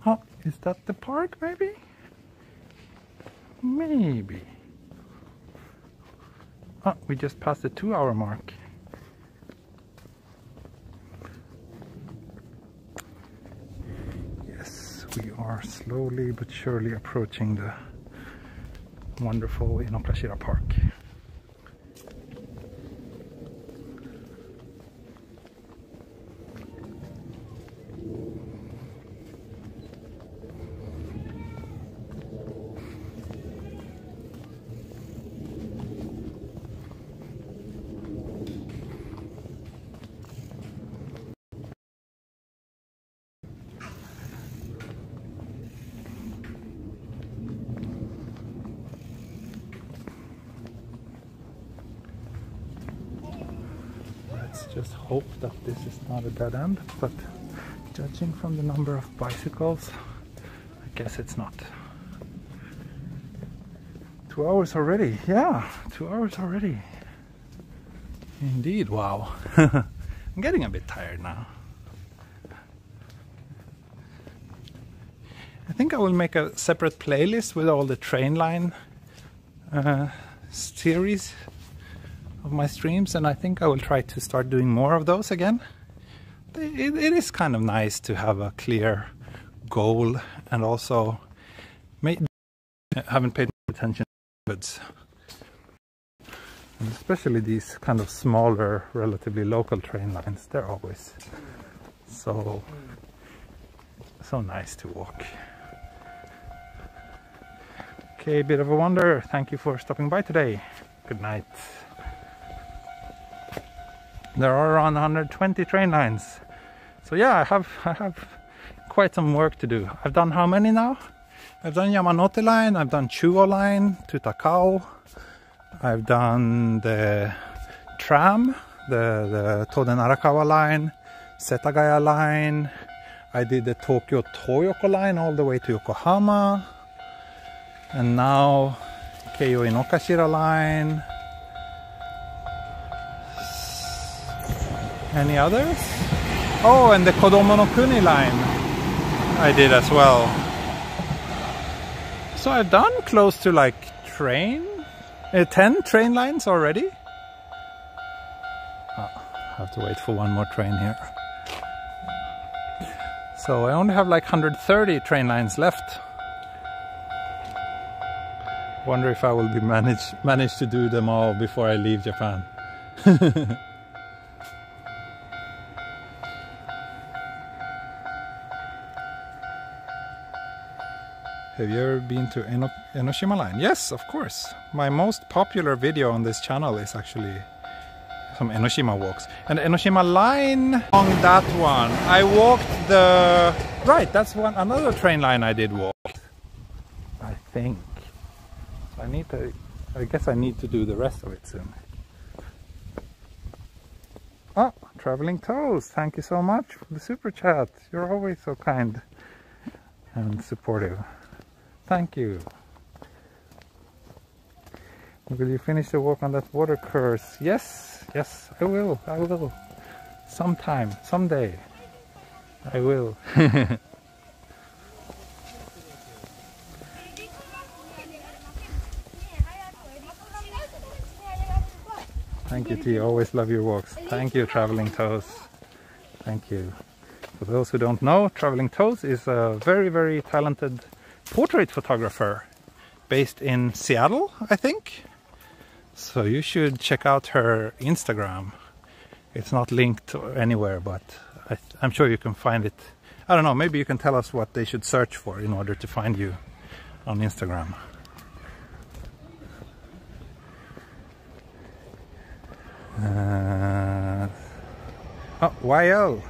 Oh, is that the park, maybe? Maybe. Oh, we just passed the 2-hour mark. Yes, we are slowly but surely approaching the wonderful Inokashira Park. Just hope that this is not a dead end, but judging from the number of bicycles, I guess it's not. 2 hours already, yeah, 2 hours already. Indeed, wow. I'm getting a bit tired now. I think I will make a separate playlist with all the train line series of my streams, and I think I will try to start doing more of those again. It is kind of nice to have a clear goal, and also haven't paid attention to goods, and especially these kind of smaller, relatively local train lines. They're always so nice to walk. Okay, bit of a wonder. Thank you for stopping by today. Good night. There are around 120 train lines. So yeah, I have quite some work to do. I've done how many now? I've done Yamanote line, I've done Chuo line to Takao, I've done the tram, the Toden Arakawa line, Setagaya line, I did the Tokyo Toyoko line all the way to Yokohama, and now Keio Inokashira line. Any others? Oh, and the Kodomo no Kuni line I did as well. So I've done close to like 10 train lines already. Oh, I have to wait for one more train here. So I only have like 130 train lines left. Wonder if I will be manage to do them all before I leave Japan. Have you ever been to Enoshima line? Yes, of course. My most popular video on this channel is actually some Enoshima walks. And the Enoshima line, on that one, I walked the... Right, that's another train line I did walk. I think. So I guess I need to do the rest of it soon. Oh, Traveling Toes, thank you so much for the super chat. You're always so kind and supportive. Thank you. Will you finish the walk on that water course? Yes, yes, I will. Sometime, someday, I will. Thank you, T. Always love your walks. Thank you, Traveling Toes. Thank you. For those who don't know, Traveling Toes is a very, very talented portrait photographer based in Seattle, I think. So you should check out her Instagram. It's not linked anywhere, but I'm sure you can find it. I don't know, maybe you can tell us what they should search for in order to find you on Instagram. Oh, YL.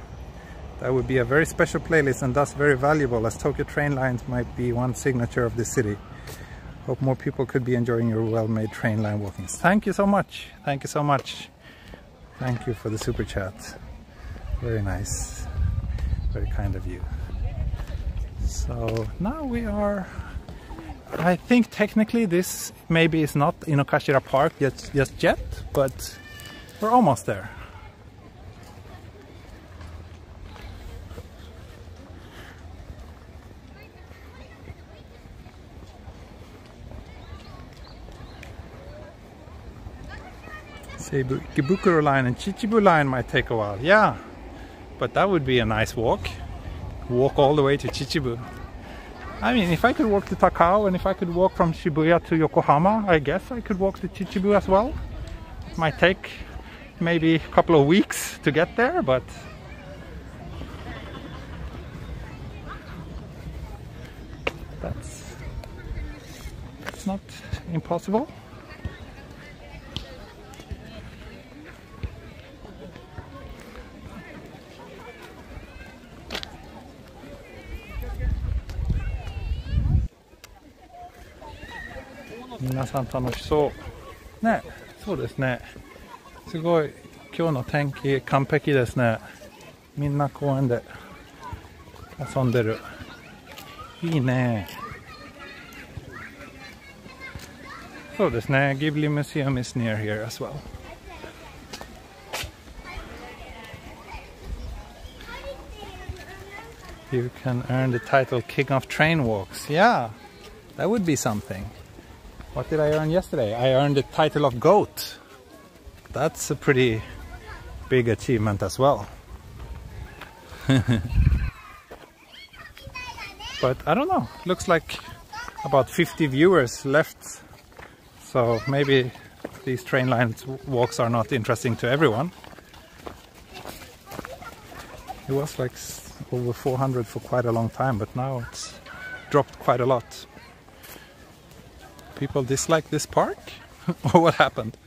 That would be a very special playlist and thus very valuable, as Tokyo train lines might be one signature of the city. Hope more people could be enjoying your well-made train line walkings. Thank you so much. Thank you so much. Thank you for the super chat. Very nice. Very kind of you. So now we are... I think technically this maybe is not Inokashira Park just yet, but we're almost there. Gibukuro line and Chichibu line might take a while. Yeah, but that would be a nice walk. Walk all the way to Chichibu. I mean, if I could walk to Takao and if I could walk from Shibuya to Yokohama, I guess I could walk to Chichibu as well. It might take maybe a couple of weeks to get there, but that's not impossible. Minasan楽しそうね。そうですね。すごい今日の天気完璧ですね。みんな公園で遊んでる。いいね。そうですね。Ghibli Museum is near here as well. You can earn the title King of Train Walks. Yeah, that would be something. What did I earn yesterday? I earned the title of GOAT. That's a pretty big achievement as well. But I don't know. Looks like about 50 viewers left. So maybe these train lines walks are not interesting to everyone. It was like over 400 for quite a long time, but now it's dropped quite a lot. People dislike this park? Or what happened?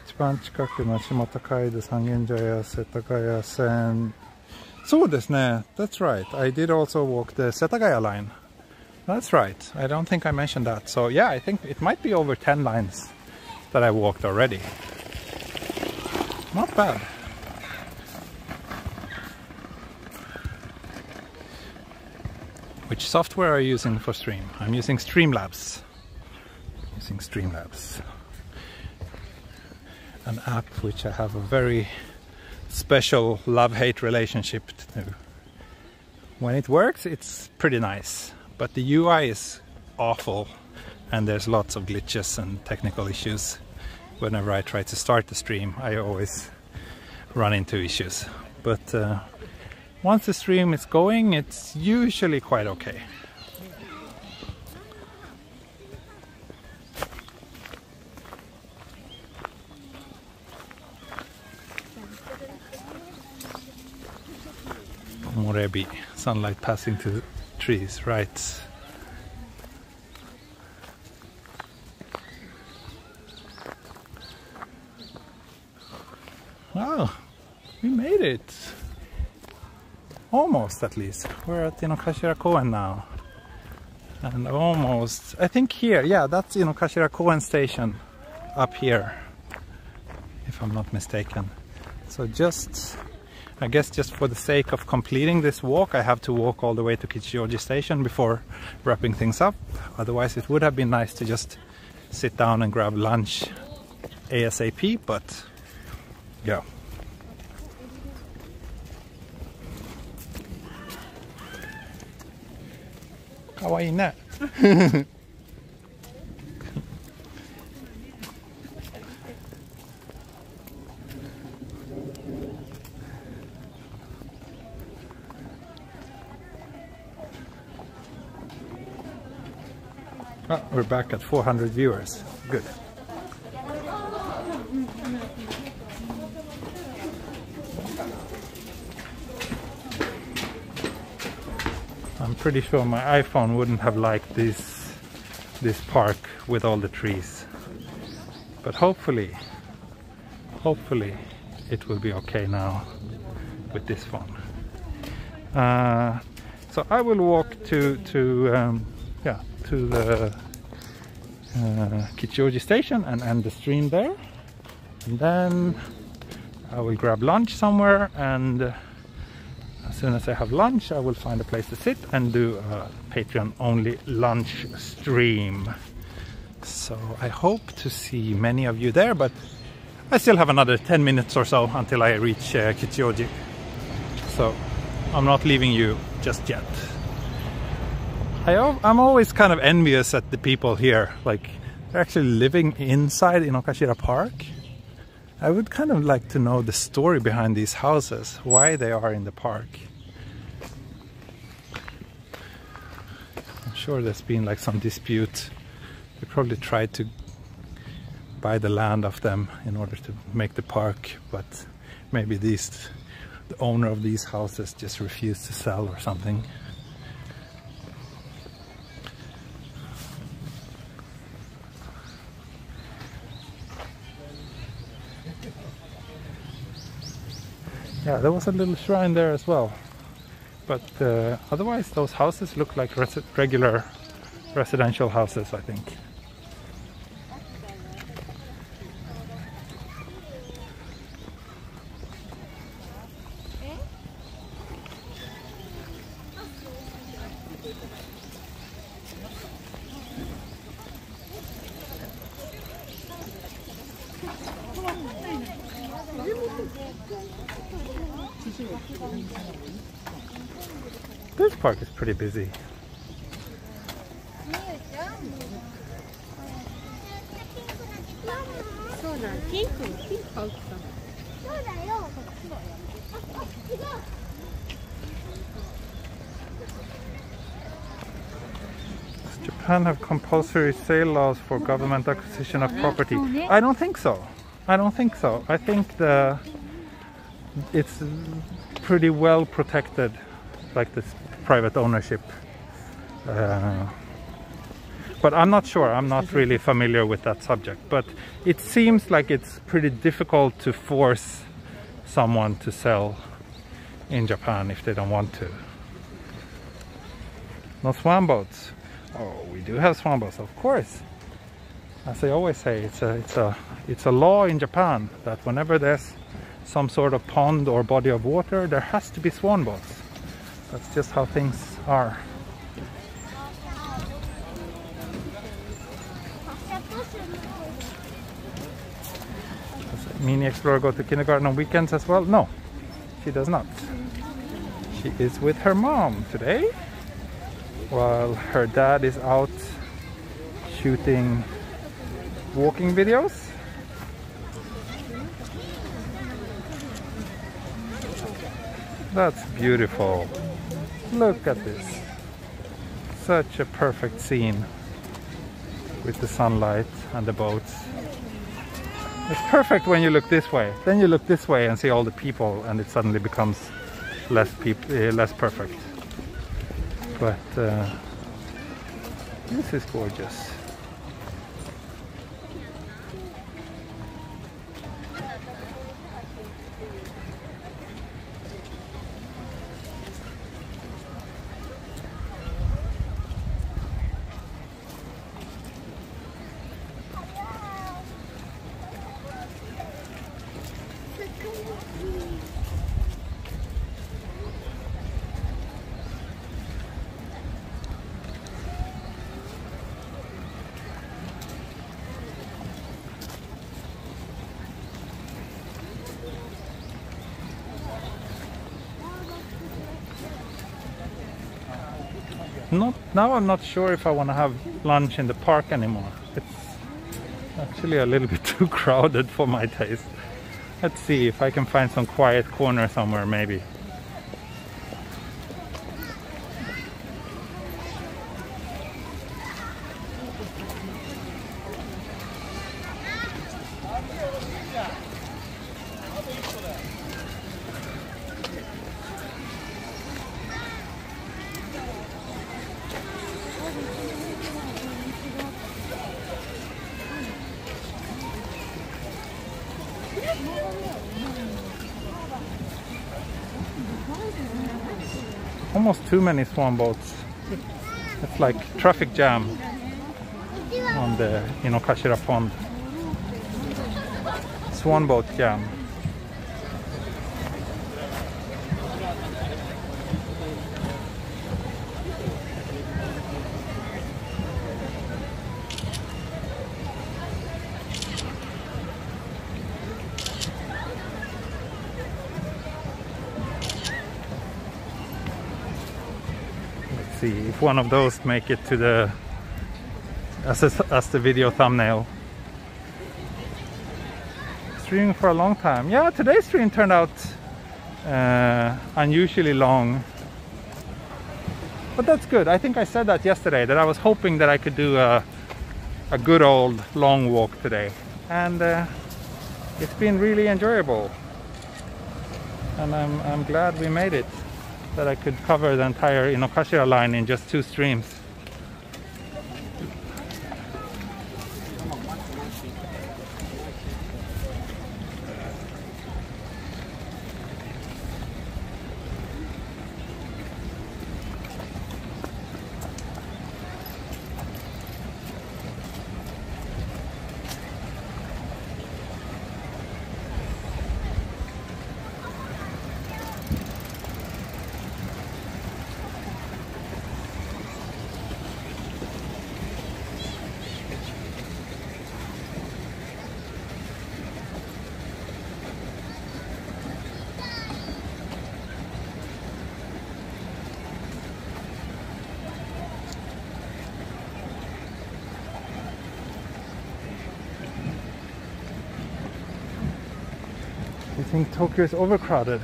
It's 一番近くの下高井戸三軒茶屋世田谷線。そうですね。That's right. I did also walk the Setagaya line. That's right. I don't think I mentioned that. So yeah, I think it might be over 10 lines that I walked already. Not bad. Which software are you using for stream? I'm using Streamlabs. An app which I have a very special love-hate relationship to. When it works, it's pretty nice, but the UI is awful and there's lots of glitches and technical issues. Whenever I try to start the stream, I always run into issues, but once the stream is going, it's usually quite okay. Morebi, sunlight passing through trees, right. Wow, we made it. Almost, at least. We're at Inokashira Koen now. And almost, I think here, yeah, that's Inokashira Koen Station up here, if I'm not mistaken. So just, I guess just for the sake of completing this walk, I have to walk all the way to Kichijoji Station before wrapping things up. Otherwise it would have been nice to just sit down and grab lunch ASAP, but yeah. Kawaii ne. Oh, we're back at 400 viewers. Good. I'm pretty sure my iPhone wouldn't have liked this park with all the trees. But hopefully it will be okay now with this phone. So I will walk to the Kichijōji Station and end the stream there, and then I will grab lunch somewhere, and as soon as I have lunch I will find a place to sit and do a Patreon only lunch stream. So I hope to see many of you there, but I still have another 10 minutes or so until I reach Kichijoji, so I'm not leaving you just yet. I'm always kind of envious at the people here, like they're actually living inside Inokashira Park. I would kind of like to know the story behind these houses, why they are in the park. I'm sure there's been like some dispute. They probably tried to buy the land of them in order to make the park, but maybe the owner of these houses just refused to sell or something. Yeah, there was a little shrine there as well, but otherwise those houses look like regular residential houses, I think. This park is pretty busy. Does Japan have compulsory sale laws for government acquisition of property? I don't think so. I don't think so. I think it's pretty well but but I'm not sure. I'm not really familiar with that subject, but it seems like it's pretty difficult to force someone to sell in Japan if they don't want to. No swan boats. Oh, we do have swan boats, of course. As I always say, it's a law in Japan that whenever there's some sort of pond or body of water, there has to be swan boats. That's just how things are. Does Mini Explorer go to kindergarten on weekends as well? No, she does not. She is with her mom today, while her dad is out shooting walking videos. That's beautiful. Look at this. Such a perfect scene with the sunlight and the boats. It's perfect when you look this way. Then you look this way and see all the people, and it suddenly becomes less perfect. But this is gorgeous. Now I'm not sure if I want to have lunch in the park anymore. It's actually a little bit too crowded for my taste. Let's see if I can find some quiet corner somewhere maybe. Almost too many swan boats. It's like traffic jam on the Inokashira pond. Swan boat jam. See if one of those make it to the as the video thumbnail. Streaming for a long time. Yeah, today's stream turned out unusually long, but that's good. I think I said that yesterday, that I was hoping that I could do a good old long walk today, and it's been really enjoyable, and I'm glad we made it. That I could cover the entire Inokashira line in just 2 streams. You think Tokyo is overcrowded?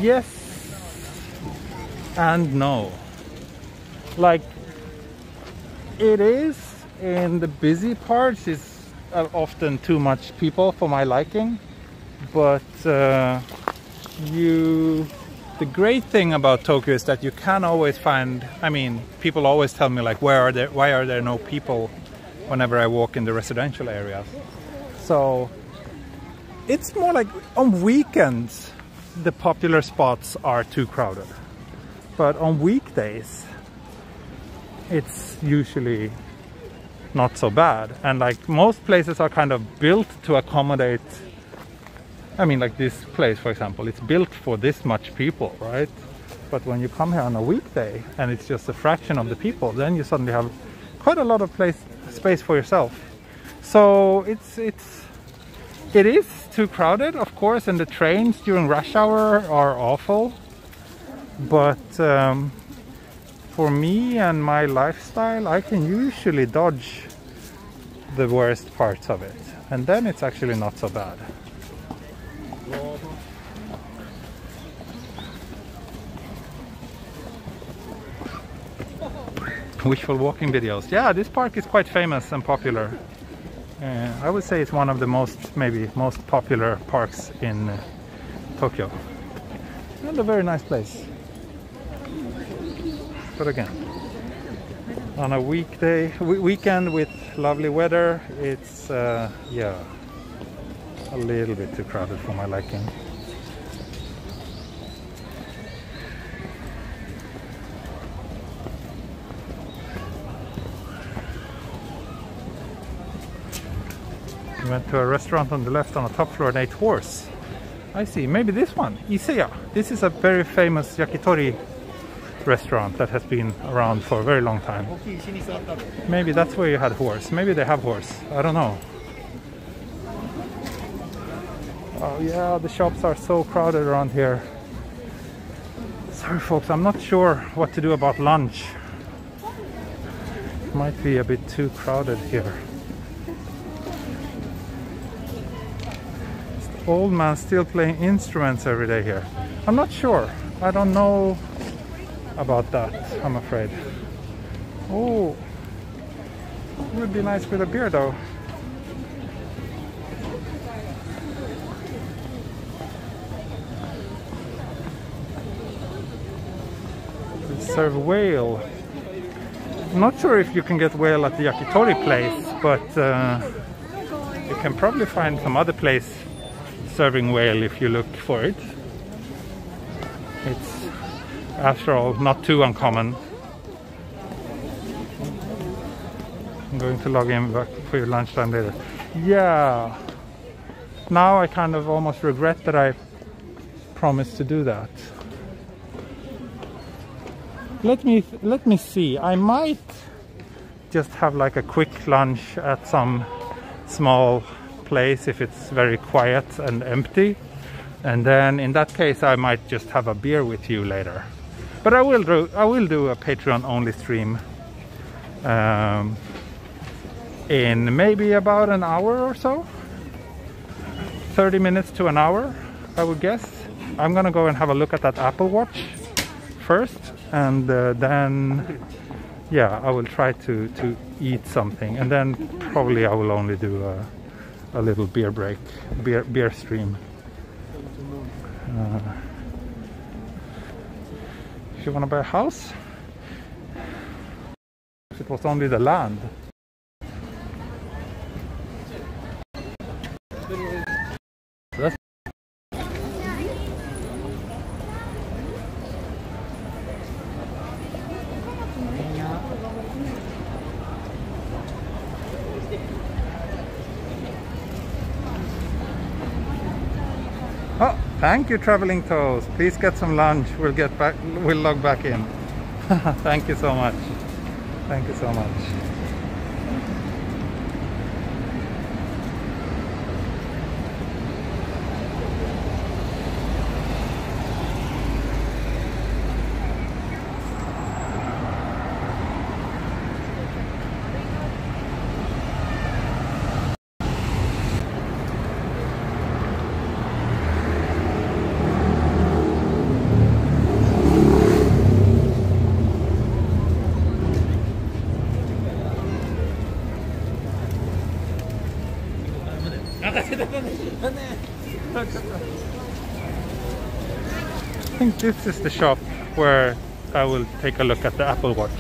Yes and no. Like, it is in the busy parts. It's often too much people for my liking, but you The great thing about Tokyo is that you can always find, I mean, people always tell me like, why are there no people whenever I walk in the residential areas? So it's more like on weekends the popular spots are too crowded, but on weekdays it's usually not so bad. And like most places are kind of built to accommodate, I mean, like this place, for example, it's built for this much people, right? But when you come here on a weekday and it's just a fraction of the people, then you suddenly have quite a lot of space for yourself. So it is too crowded, of course, and the trains during rush hour are awful. But for me and my lifestyle, I can usually dodge the worst parts of it, and then it's actually not so bad. Wishful walking videos. Yeah, this park is quite famous and popular. I would say it's one of the maybe most popular parks in Tokyo. And a very nice place. But again, on a weekend with lovely weather, it's yeah, a little bit too crowded for my liking. We went to a restaurant on the left on the top floor and ate horse. I see, maybe this one, Iseya. This is a very famous yakitori restaurant that has been around for a very long time. Maybe that's where you had horse. Maybe they have horse. I don't know. Oh yeah, the shops are so crowded around here. Sorry folks, I'm not sure what to do about lunch. It might be a bit too crowded here. Old man still playing instruments every day here. I'm not sure. I don't know about that, I'm afraid. Oh, it would be nice with a beer though. They serve whale. I'm not sure if you can get whale at the yakitori place, but you can probably find some other place serving whale if you look for it. It's, after all, not too uncommon. I'm going to log in back for your lunchtime later. Yeah, now I kind of almost regret that I promised to do that. Let me see. I might just have like a quick lunch at some small place if it's very quiet and empty, and then in that case I might just have a beer with you later. But I will do a Patreon only stream in maybe about an hour or so, 30 minutes to an hour, I would guess. I'm gonna go and have a look at that Apple Watch first, and then yeah, I will try to eat something, and then probably I will only do a little beer break, beer stream. If you want to buy a house, if it was only the land. That's oh, thank you, Traveling Toes. Please get some lunch. We'll log back in. Thank you so much. Thank you so much. think this is the shop where I will take a look at the Apple Watch.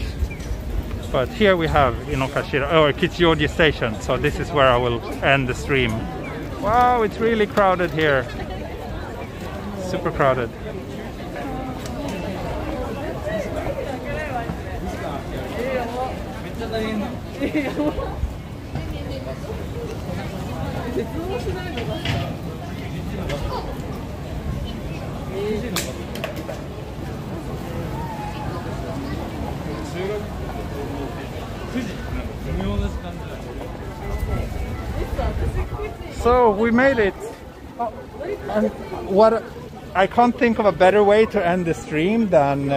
But here we have Inokashira or Kichijoji Station, so this is where I will end the stream. Wow, it's really crowded here. Super crowded. So we made it. And what I can't think of a better way to end the stream than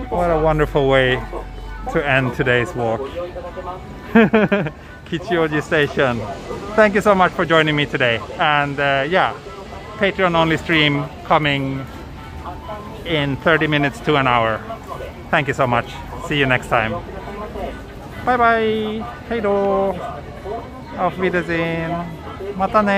what a wonderful way to end today's walk. Kichijoji Station. Thank you so much for joining me today. And yeah, Patreon only stream coming in 30 minutes to an hour. Thank you so much. See you next time. Bye bye. Hej då. Auf Wiedersehen. Mata ne.